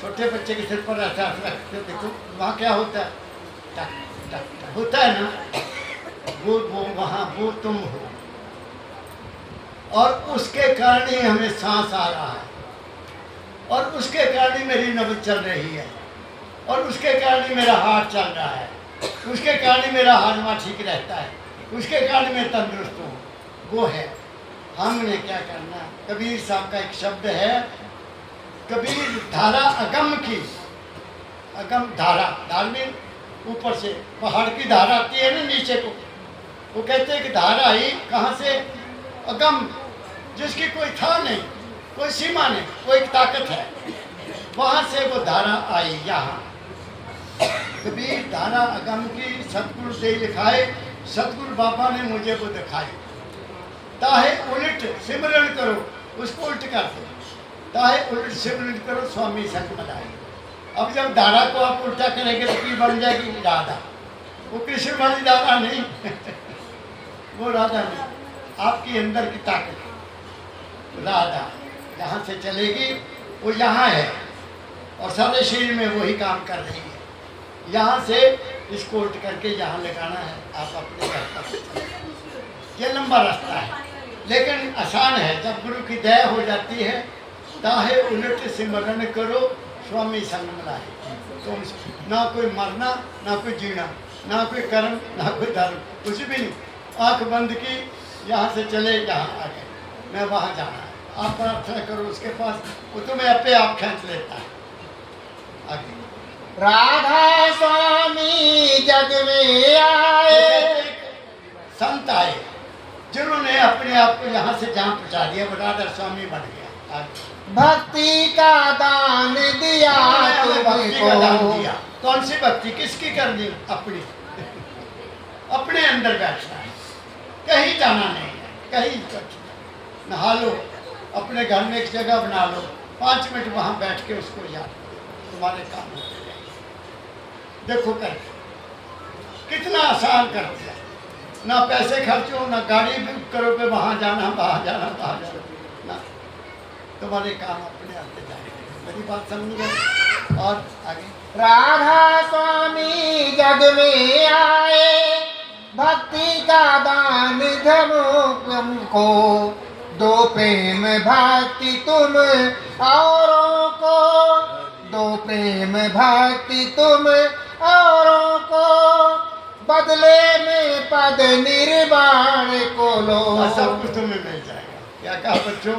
छोटे बच्चे के सिर पर ऐसा हाथ रख के देखो, वहाँ क्या होता है? टक टक टक होता है ना, वो वहाँ वो तुम हो, और उसके कारण ही हमें सांस आ रहा है, और उसके कारण ही मेरी नब्ज चल रही है, और उसके कारण ही मेरा हार्ट चल रहा है, उसके कारण ही मेरा हाजमा ठीक रहता है, उसके कारण मैं तंदुरुस्त हूँ। वो है। हमने क्या करना? कबीर साहब का एक शब्द है, कबीर धारा अगम की, अगम धारा, धार में ऊपर से पहाड़ की धारा आती है ना नीचे को, वो कहते हैं कि धारा ही कहाँ से? अगम, जिसकी कोई था नहीं, कोई सीमा नहीं, कोई ताकत है, वहाँ से वो धारा आई यहाँ। कबीर धारा अगम की सतगुरु से लिखाए, सतगुरु बाबा ने मुझे वो दिखाई। ताहे उलट सिमरन करो, उसको उल्ट कर दो, ताहे उलट सिमरन करो स्वामी संग बनाए। अब जब धारा को आप उल्टा करेंगे तो की बन जाएगी? राधा। वो कृष्ण वाली राधा नहीं वो राधा नहीं, आपके अंदर की ताकत राधा यहाँ से चलेगी, वो यहाँ है, और सारे शरीर में वही काम कर रही है। यहाँ से इसको उल्ट करके यहाँ लगाना है, आप अपने घर पर। ये लंबा रास्ता है लेकिन आसान है, जब गुरु की दया हो जाती है। ताहे उलट सिमरन करो स्वामी संग मिलाए। तो ना कोई मरना, ना कोई जीना, ना कोई कर्म, ना कोई धर्म, कुछ भी नहीं। आंख बंद की, यहाँ से चले, यहाँ आ गए, मैं वहाँ जाना है, आप प्रार्थना करो उसके पास, वो तुम्हें अपने आप खींच लेता है। आगे। राधा स्वामी जग में आए, संत आए जिन्होंने अपने आप को यहाँ से जहाँ पहुँचा दिया, वो राधा स्वामी बन गया। आगे। भक्ति का दान दिया भक्ति का दान तुमको। दिया। कौन सी भक्ति? किसकी करनी? अपनी अपने अंदर बैठना है, कहीं जाना नहीं है, कहीं नहा लो, अपने घर में एक जगह बना लो, 5 मिनट वहाँ बैठ के उसको याद करो, तुम्हारे काम होते रहेंगे। देखो करके कितना आसान कर दिया, ना पैसे खर्चो, ना गाड़ी बुक करो पे वहाँ जाना, वहाँ जाना, वहाँ जाना, ना, तुम्हारे काम अपने आते जाएंगे। मेरी बात समझ गए? और आगे। राधा स्वामी जग में आए, भक्ति का दान तुमको। दो प्रेम भक्ति तुम औरों को, दो प्रेम भक्ति तुम औरों को, बदले में पद निर्वाण को लो। सब कुछ तुम्हें मिल जाएगा। क्या कहा बच्चों?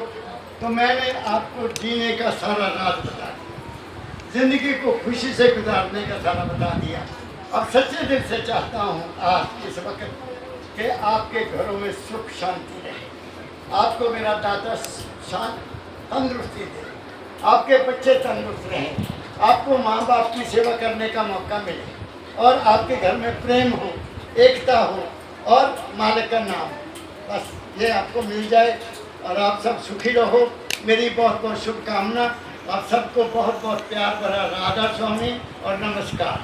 तो मैंने आपको जीने का सारा राज बता दिया, जिंदगी को खुशी से गुजारने का सारा बता दिया। अब सच्चे दिल से चाहता हूँ आज इस वक्त कि आपके घरों में सुख शांति रहे, आपको मेरा दाता शांत तंदुरुस्ती दे, आपके बच्चे तंदुरुस्त रहें, आपको माँ बाप की सेवा करने का मौका मिले, और आपके घर में प्रेम हो, एकता हो, और मालिक का नाम, बस ये आपको मिल जाए, और आप सब सुखी रहो। मेरी बहुत बहुत शुभकामना, और सबको बहुत बहुत प्यार भरा राधा स्वामी और नमस्कार।